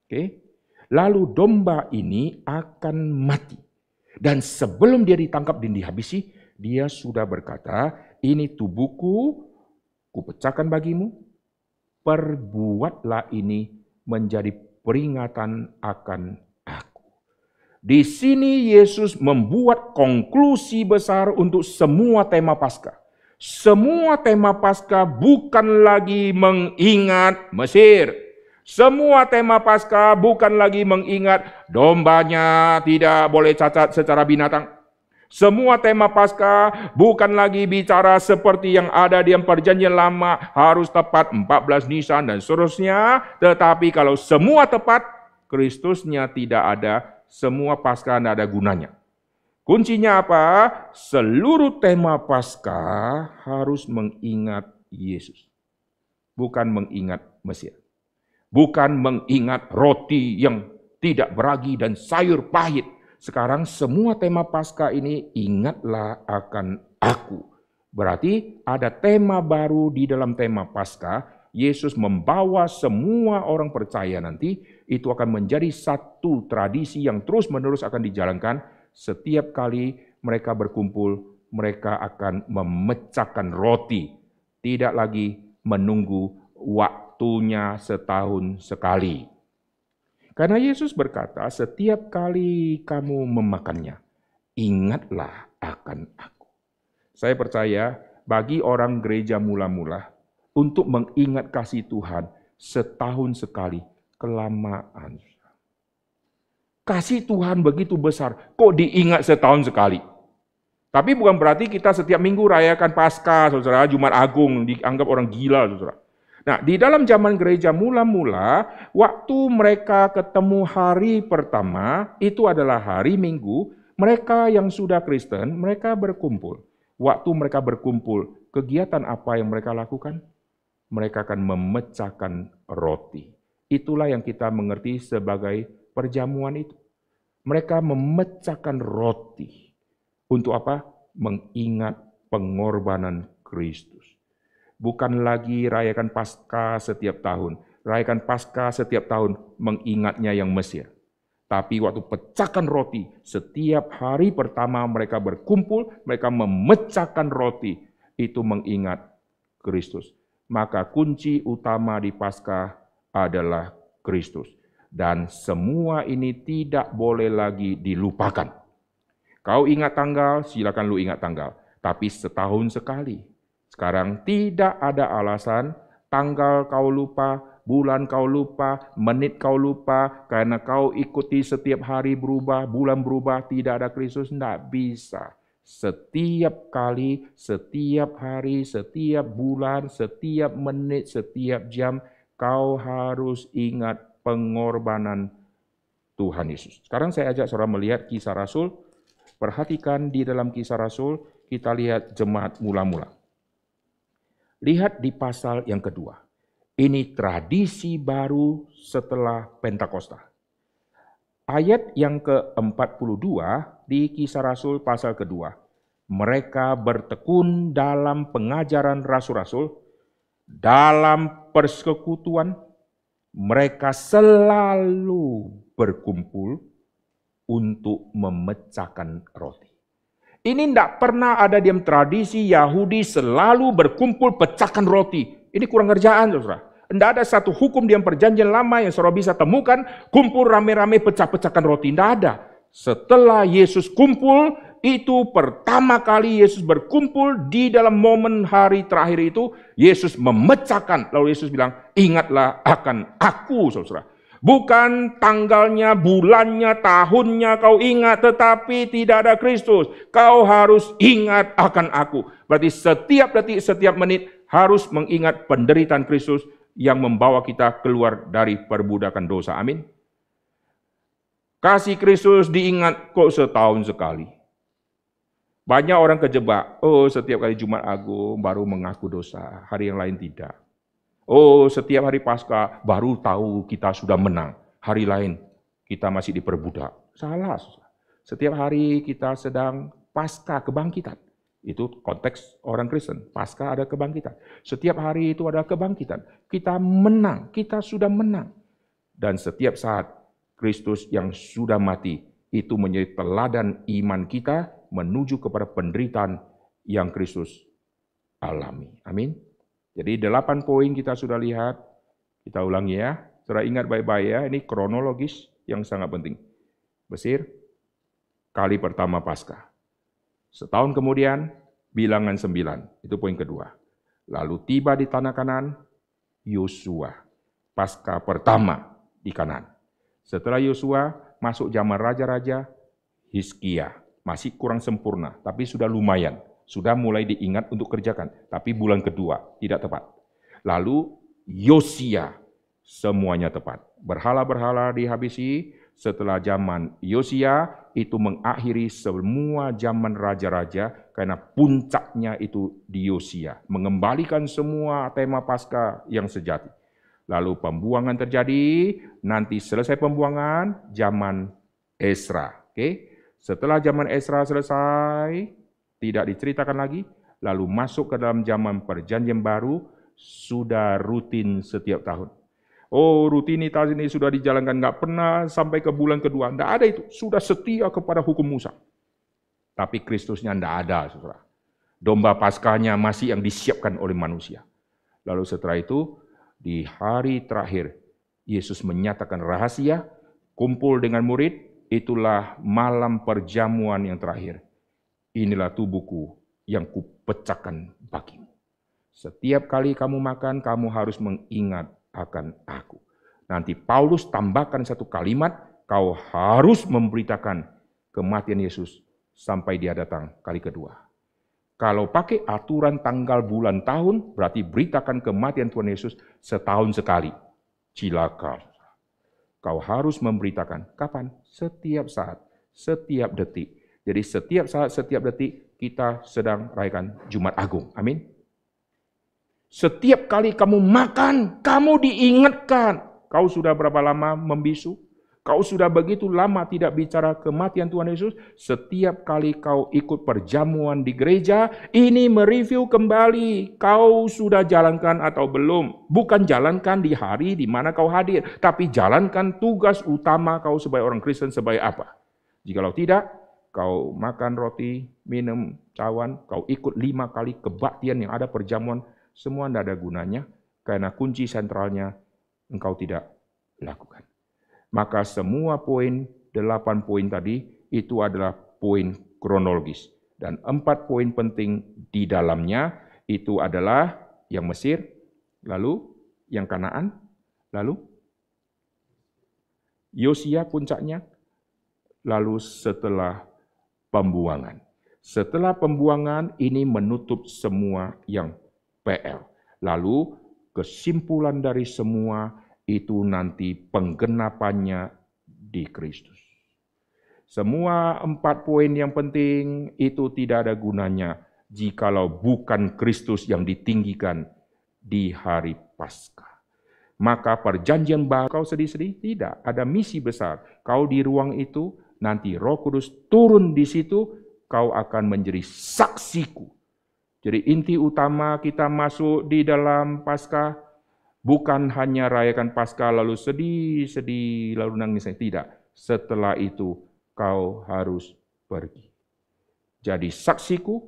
[SPEAKER 1] Oke? Lalu domba ini akan mati. Dan sebelum dia ditangkap dan dihabisi, dia sudah berkata, ini tubuhku, kupecahkan bagimu, perbuatlah ini menjadi peringatan akan aku. Di sini Yesus membuat konklusi besar untuk semua tema Paskah. Semua tema Paskah bukan lagi mengingat Mesir. Semua tema Paskah bukan lagi mengingat dombanya tidak boleh cacat secara binatang. Semua tema Paskah bukan lagi bicara seperti yang ada di Perjanjian Lama, harus tepat 14 Nisan dan seterusnya. Tetapi kalau semua tepat, Kristusnya tidak ada, semua Paskah tidak ada gunanya. Kuncinya apa? Seluruh tema Paskah harus mengingat Yesus. Bukan mengingat Mesir. Bukan mengingat roti yang tidak beragi dan sayur pahit. Sekarang semua tema Paskah ini ingatlah akan aku. Berarti ada tema baru di dalam tema Paskah. Yesus membawa semua orang percaya nanti. Itu akan menjadi satu tradisi yang terus-menerus akan dijalankan. Setiap kali mereka berkumpul, mereka akan memecahkan roti. Tidak lagi menunggu waktunya setahun sekali. Karena Yesus berkata, setiap kali kamu memakannya, ingatlah akan aku. Saya percaya bagi orang gereja mula-mula, untuk mengingat kasih Tuhan setahun sekali, kelamaan. Kasih Tuhan begitu besar, kok diingat setahun sekali? Tapi bukan berarti kita setiap minggu rayakan Paskah, saudara, Jumat Agung, dianggap orang gila, saudara. Nah, di dalam zaman gereja mula-mula, waktu mereka ketemu hari pertama, itu adalah hari Minggu, mereka yang sudah Kristen, mereka berkumpul. Waktu mereka berkumpul, kegiatan apa yang mereka lakukan? Mereka akan memecahkan roti. Itulah yang kita mengerti sebagai perjamuan itu. Mereka memecahkan roti. Untuk apa? Mengingat pengorbanan Kristus. Bukan lagi rayakan Paskah setiap tahun. Rayakan Paskah setiap tahun mengingatnya yang Mesir. Tapi waktu pecahkan roti, setiap hari pertama mereka berkumpul, mereka memecahkan roti. Itu mengingat Kristus. Maka kunci utama di Paskah adalah Kristus. Dan semua ini tidak boleh lagi dilupakan. Kau ingat tanggal, silakan lu ingat tanggal. Tapi setahun sekali. Sekarang tidak ada alasan tanggal kau lupa, bulan kau lupa, menit kau lupa, karena kau ikuti setiap hari berubah, bulan berubah, tidak ada Kristus, tidak bisa. Setiap kali, setiap hari, setiap bulan, setiap menit, setiap jam, kau harus ingat pengorbanan Tuhan Yesus. Sekarang saya ajak saudara melihat Kisah Rasul. Perhatikan di dalam Kisah Rasul, kita lihat jemaat mula-mula. Lihat di pasal yang kedua. Ini tradisi baru setelah Pentakosta. Ayat yang ke-42 di Kisah Rasul pasal kedua. Mereka bertekun dalam pengajaran rasul-rasul, dalam persekutuan, mereka selalu berkumpul untuk memecahkan roti. Ini tidak pernah ada diam tradisi Yahudi selalu berkumpul pecahkan roti. Ini kurang kerjaan, saudara. Tidak ada satu hukum diam perjanjian lama yang saudara bisa temukan, kumpul rame-rame pecah-pecahkan roti. Tidak ada. Setelah Yesus kumpul, itu pertama kali Yesus berkumpul di dalam momen hari terakhir itu, Yesus memecahkan. Lalu Yesus bilang, ingatlah akan aku, saudara. Bukan tanggalnya, bulannya, tahunnya kau ingat, tetapi tidak ada Kristus. Kau harus ingat akan aku. Berarti setiap detik, setiap menit harus mengingat penderitaan Kristus yang membawa kita keluar dari perbudakan dosa. Amin. Kasih Kristus diingat kok setahun sekali. Banyak orang kejebak, setiap kali Jumat Agung baru mengaku dosa, hari yang lain tidak. Setiap hari Paskah baru tahu kita sudah menang. Hari lain kita masih diperbudak. Salah. Setiap hari kita sedang Paskah kebangkitan. Itu konteks orang Kristen. Paskah ada kebangkitan. Setiap hari itu ada kebangkitan. Kita menang. Kita sudah menang. Dan setiap saat Kristus yang sudah mati itu menjadi teladan iman kita menuju kepada penderitaan yang Kristus alami. Amin. Jadi 8 poin kita sudah lihat, kita ulangi ya. Saudara ingat baik-baik ya, ini kronologis yang sangat penting. Mesir, kali pertama Paskah. Setahun kemudian, bilangan 9, itu poin kedua. Lalu tiba di tanah Kanaan, Yosua, Paskah pertama di Kanaan. Setelah Yosua, masuk zaman raja-raja, Hizkia, masih kurang sempurna, tapi sudah lumayan. Sudah mulai diingat untuk kerjakan, tapi bulan kedua tidak tepat. Lalu Yosia, semuanya tepat. Berhala-berhala dihabisi. Setelah zaman Yosia, itu mengakhiri semua zaman raja-raja, karena puncaknya itu di Yosia. Mengembalikan semua tema Paskah yang sejati. Lalu pembuangan terjadi, nanti selesai pembuangan, zaman Esra. Setelah zaman Esra selesai, tidak diceritakan lagi, lalu masuk ke dalam zaman perjanjian baru, sudah rutin setiap tahun. Rutinitas ini sudah dijalankan, nggak pernah sampai ke bulan kedua, nggak ada itu, sudah setia kepada hukum Musa. Tapi Kristusnya nggak ada, saudara. Domba Paskahnya masih yang disiapkan oleh manusia. Lalu setelah itu, di hari terakhir, Yesus menyatakan rahasia, kumpul dengan murid, itulah malam perjamuan yang terakhir. Inilah tubuhku yang kupecahkan bagimu. Setiap kali kamu makan, kamu harus mengingat akan aku. Nanti Paulus tambahkan satu kalimat, kau harus memberitakan kematian Yesus sampai dia datang kali kedua. Kalau pakai aturan tanggal, bulan, tahun, berarti beritakan kematian Tuhan Yesus setahun sekali. Cilaka. Kau harus memberitakan. Kapan? Setiap saat, setiap detik. Jadi setiap saat, setiap detik kita sedang rayakan Jumat Agung. Amin. Setiap kali kamu makan, kamu diingatkan. Kau sudah berapa lama membisu? Kau sudah begitu lama tidak bicara kematian Tuhan Yesus. Setiap kali kau ikut perjamuan di gereja, ini mereview kembali. Kau sudah jalankan atau belum? Bukan jalankan di hari di mana kau hadir, tapi jalankan tugas utama kau sebagai orang Kristen sebagai apa? Jikalau tidak, kau makan roti, minum cawan, kau ikut 5 kali kebaktian yang ada perjamuan, semua tidak ada gunanya, karena kunci sentralnya engkau tidak lakukan. Maka semua poin, 8 poin tadi, itu adalah poin kronologis. Dan 4 poin penting di dalamnya, itu adalah yang Mesir, lalu yang Kanaan, lalu Yosia puncaknya, lalu setelah pembuangan. Setelah pembuangan, ini menutup semua yang PL. Lalu kesimpulan dari semua itu nanti penggenapannya di Kristus. Semua 4 poin yang penting itu tidak ada gunanya jikalau bukan Kristus yang ditinggikan di hari Paskah. Maka perjanjian baru kau sedih-sedih? Tidak, ada misi besar. Kau di ruang itu, nanti Roh Kudus turun di situ, kau akan menjadi saksiku. Jadi inti utama kita masuk di dalam Paskah, bukan hanya rayakan Paskah lalu sedih, lalu nangis. Tidak. Setelah itu kau harus pergi. Jadi saksiku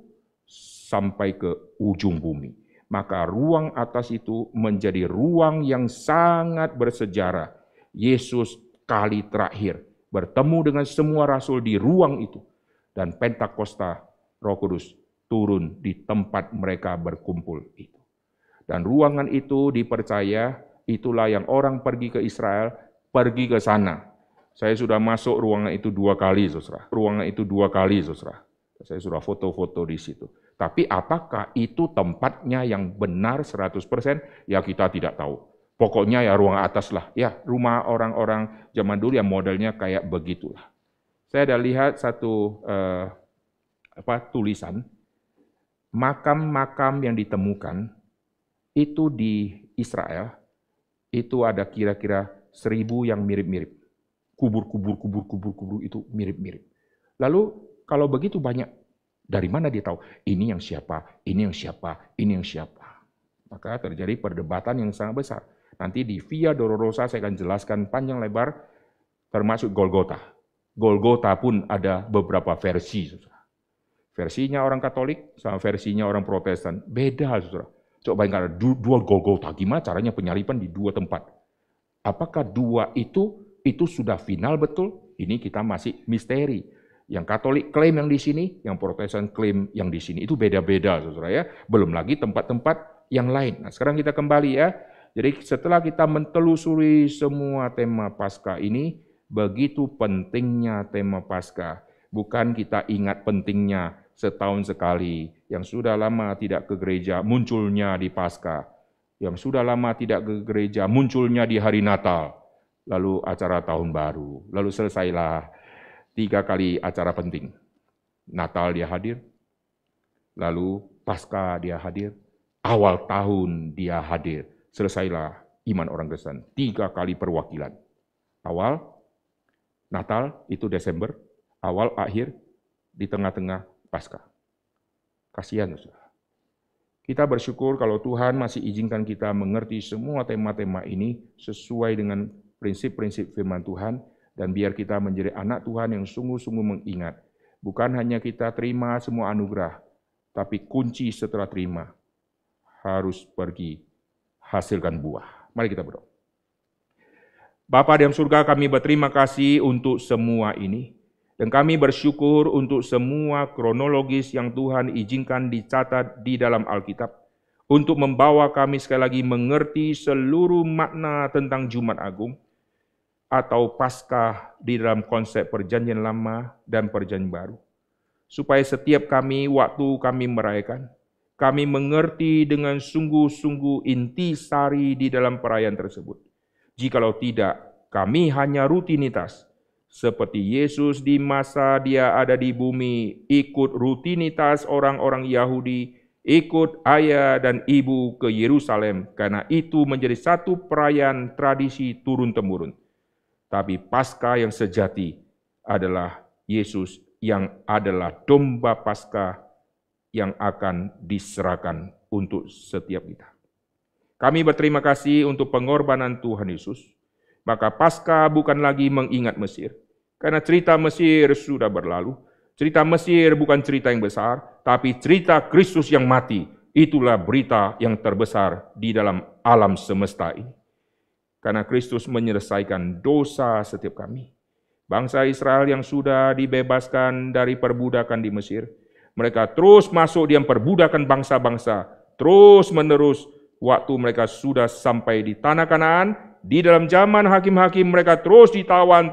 [SPEAKER 1] sampai ke ujung bumi. Maka ruang atas itu menjadi ruang yang sangat bersejarah. Yesus kali terakhir bertemu dengan semua rasul di ruang itu. Dan Pentakosta, Roh Kudus turun di tempat mereka berkumpul itu. Dan ruangan itu dipercaya, itulah yang orang pergi ke Israel, pergi ke sana. Saya sudah masuk ruangan itu 2 kali, saudara. Ruangan itu 2 kali, saudara. Saya sudah foto-foto di situ. Tapi apakah itu tempatnya yang benar 100%? Ya kita tidak tahu. Pokoknya ya ruang atas lah. Ya rumah orang-orang zaman dulu yang modelnya kayak begitulah. Saya ada lihat satu tulisan, makam-makam yang ditemukan, itu di Israel, itu ada kira-kira 1000 yang mirip-mirip. Kubur itu mirip-mirip. Lalu kalau begitu banyak, dari mana dia tahu? Ini yang siapa, ini yang siapa, ini yang siapa. Maka terjadi perdebatan yang sangat besar. Nanti di Via Dolorosa saya akan jelaskan panjang lebar, termasuk Golgota. Golgota pun ada beberapa versi. Versinya orang Katolik sama versinya orang Protestan. Beda, saudara. Coba bayangkan, ada 2 Golgota. Gimana caranya penyalipan di 2 tempat? Apakah 2 itu sudah final betul? Ini kita masih misteri. Yang Katolik klaim yang di sini, yang Protestan klaim yang di sini. Itu beda-beda, saudara ya. Belum lagi tempat-tempat yang lain. Nah, sekarang kita kembali ya. Jadi setelah kita mentelusuri semua tema Paskah ini, begitu pentingnya tema Paskah. Bukan kita ingat pentingnya setahun sekali, yang sudah lama tidak ke gereja, munculnya di Paskah. Yang sudah lama tidak ke gereja, munculnya di hari Natal. Lalu acara tahun baru. Lalu selesailah 3 kali acara penting. Natal dia hadir, lalu Paskah dia hadir, awal tahun dia hadir. Selesailah iman orang Kristen. 3 kali perwakilan. Awal, Natal itu Desember, awal, akhir, di tengah-tengah Paskah. Kasihan, saudara. Kita bersyukur kalau Tuhan masih izinkan kita mengerti semua tema-tema ini sesuai dengan prinsip-prinsip firman Tuhan, dan biar kita menjadi anak Tuhan yang sungguh-sungguh mengingat. Bukan hanya kita terima semua anugerah, tapi kunci setelah terima harus pergi hasilkan buah. Mari kita berdoa. Bapa di dalam surga, kami berterima kasih untuk semua ini. Dan kami bersyukur untuk semua kronologis yang Tuhan izinkan dicatat di dalam Alkitab, untuk membawa kami sekali lagi mengerti seluruh makna tentang Jumat Agung, atau Paskah di dalam konsep Perjanjian Lama dan Perjanjian Baru. supaya setiap kami waktu kami merayakan, kami mengerti dengan sungguh-sungguh intisari di dalam perayaan tersebut. Jikalau tidak, kami hanya rutinitas. Seperti Yesus di masa dia ada di bumi, ikut rutinitas orang-orang Yahudi, ikut ayah dan ibu ke Yerusalem, karena itu menjadi satu perayaan tradisi turun-temurun. Tapi Paskah yang sejati adalah Yesus yang adalah domba Paskah yang akan diserahkan untuk setiap kita. Kami berterima kasih untuk pengorbanan Tuhan Yesus. Maka Paskah bukan lagi mengingat Mesir, karena cerita Mesir sudah berlalu. Cerita Mesir bukan cerita yang besar, tapi cerita Kristus yang mati. Itulah berita yang terbesar di dalam alam semesta ini. Karena Kristus menyelesaikan dosa setiap kami. Bangsa Israel yang sudah dibebaskan dari perbudakan di Mesir, mereka terus masuk di perbudakan bangsa-bangsa, terus menerus waktu mereka sudah sampai di tanah Kanaan. Di dalam zaman hakim-hakim mereka terus ditawan.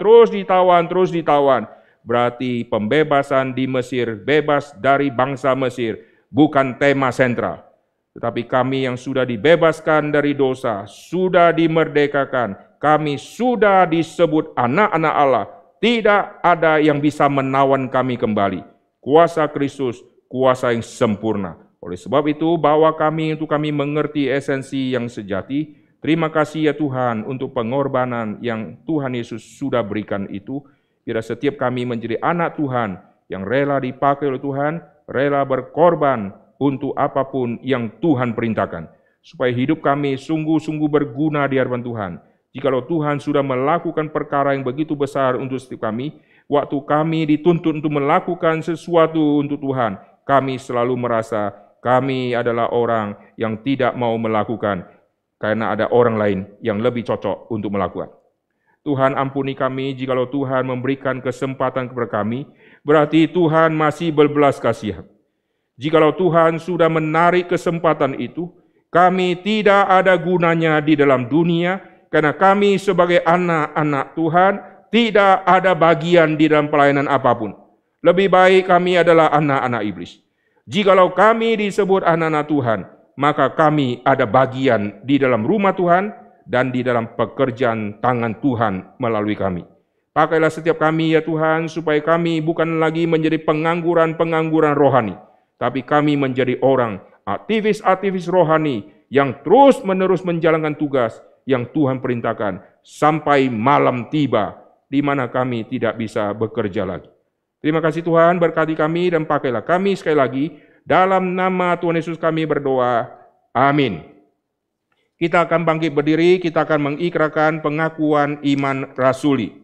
[SPEAKER 1] Berarti pembebasan di Mesir, bebas dari bangsa Mesir, bukan tema sentral. Tetapi kami yang sudah dibebaskan dari dosa, sudah dimerdekakan, kami sudah disebut anak-anak Allah. Tidak ada yang bisa menawan kami kembali. Kuasa Kristus, kuasa yang sempurna. Oleh sebab itu, bawa kami untuk kami mengerti esensi yang sejati. Terima kasih ya Tuhan untuk pengorbanan yang Tuhan Yesus sudah berikan itu. Biar setiap kami menjadi anak Tuhan yang rela dipakai oleh Tuhan, rela berkorban untuk apapun yang Tuhan perintahkan. Supaya hidup kami sungguh-sungguh berguna di hadapan Tuhan. Jikalau Tuhan sudah melakukan perkara yang begitu besar untuk setiap kami, waktu kami dituntut untuk melakukan sesuatu untuk Tuhan, kami selalu merasa kami adalah orang yang tidak mau melakukan, karena ada orang lain yang lebih cocok untuk melakukan. Tuhan ampuni kami jikalau Tuhan memberikan kesempatan kepada kami, berarti Tuhan masih berbelas kasihan. Jikalau Tuhan sudah menarik kesempatan itu, kami tidak ada gunanya di dalam dunia, karena kami sebagai anak-anak Tuhan tidak ada bagian di dalam pelayanan apapun. Lebih baik kami adalah anak-anak iblis. Jikalau kami disebut anak-anak Tuhan, maka kami ada bagian di dalam rumah Tuhan dan di dalam pekerjaan tangan Tuhan melalui kami. Pakailah setiap kami ya Tuhan, supaya kami bukan lagi menjadi pengangguran rohani, tapi kami menjadi orang aktivis-aktivis rohani yang terus-menerus menjalankan tugas yang Tuhan perintahkan sampai malam tiba, di mana kami tidak bisa bekerja lagi. Terima kasih Tuhan, berkati kami dan pakailah kami sekali lagi. Dalam nama Tuhan Yesus kami berdoa. Amin. Kita akan bangkit berdiri, kita akan mengikrarkan pengakuan iman rasuli.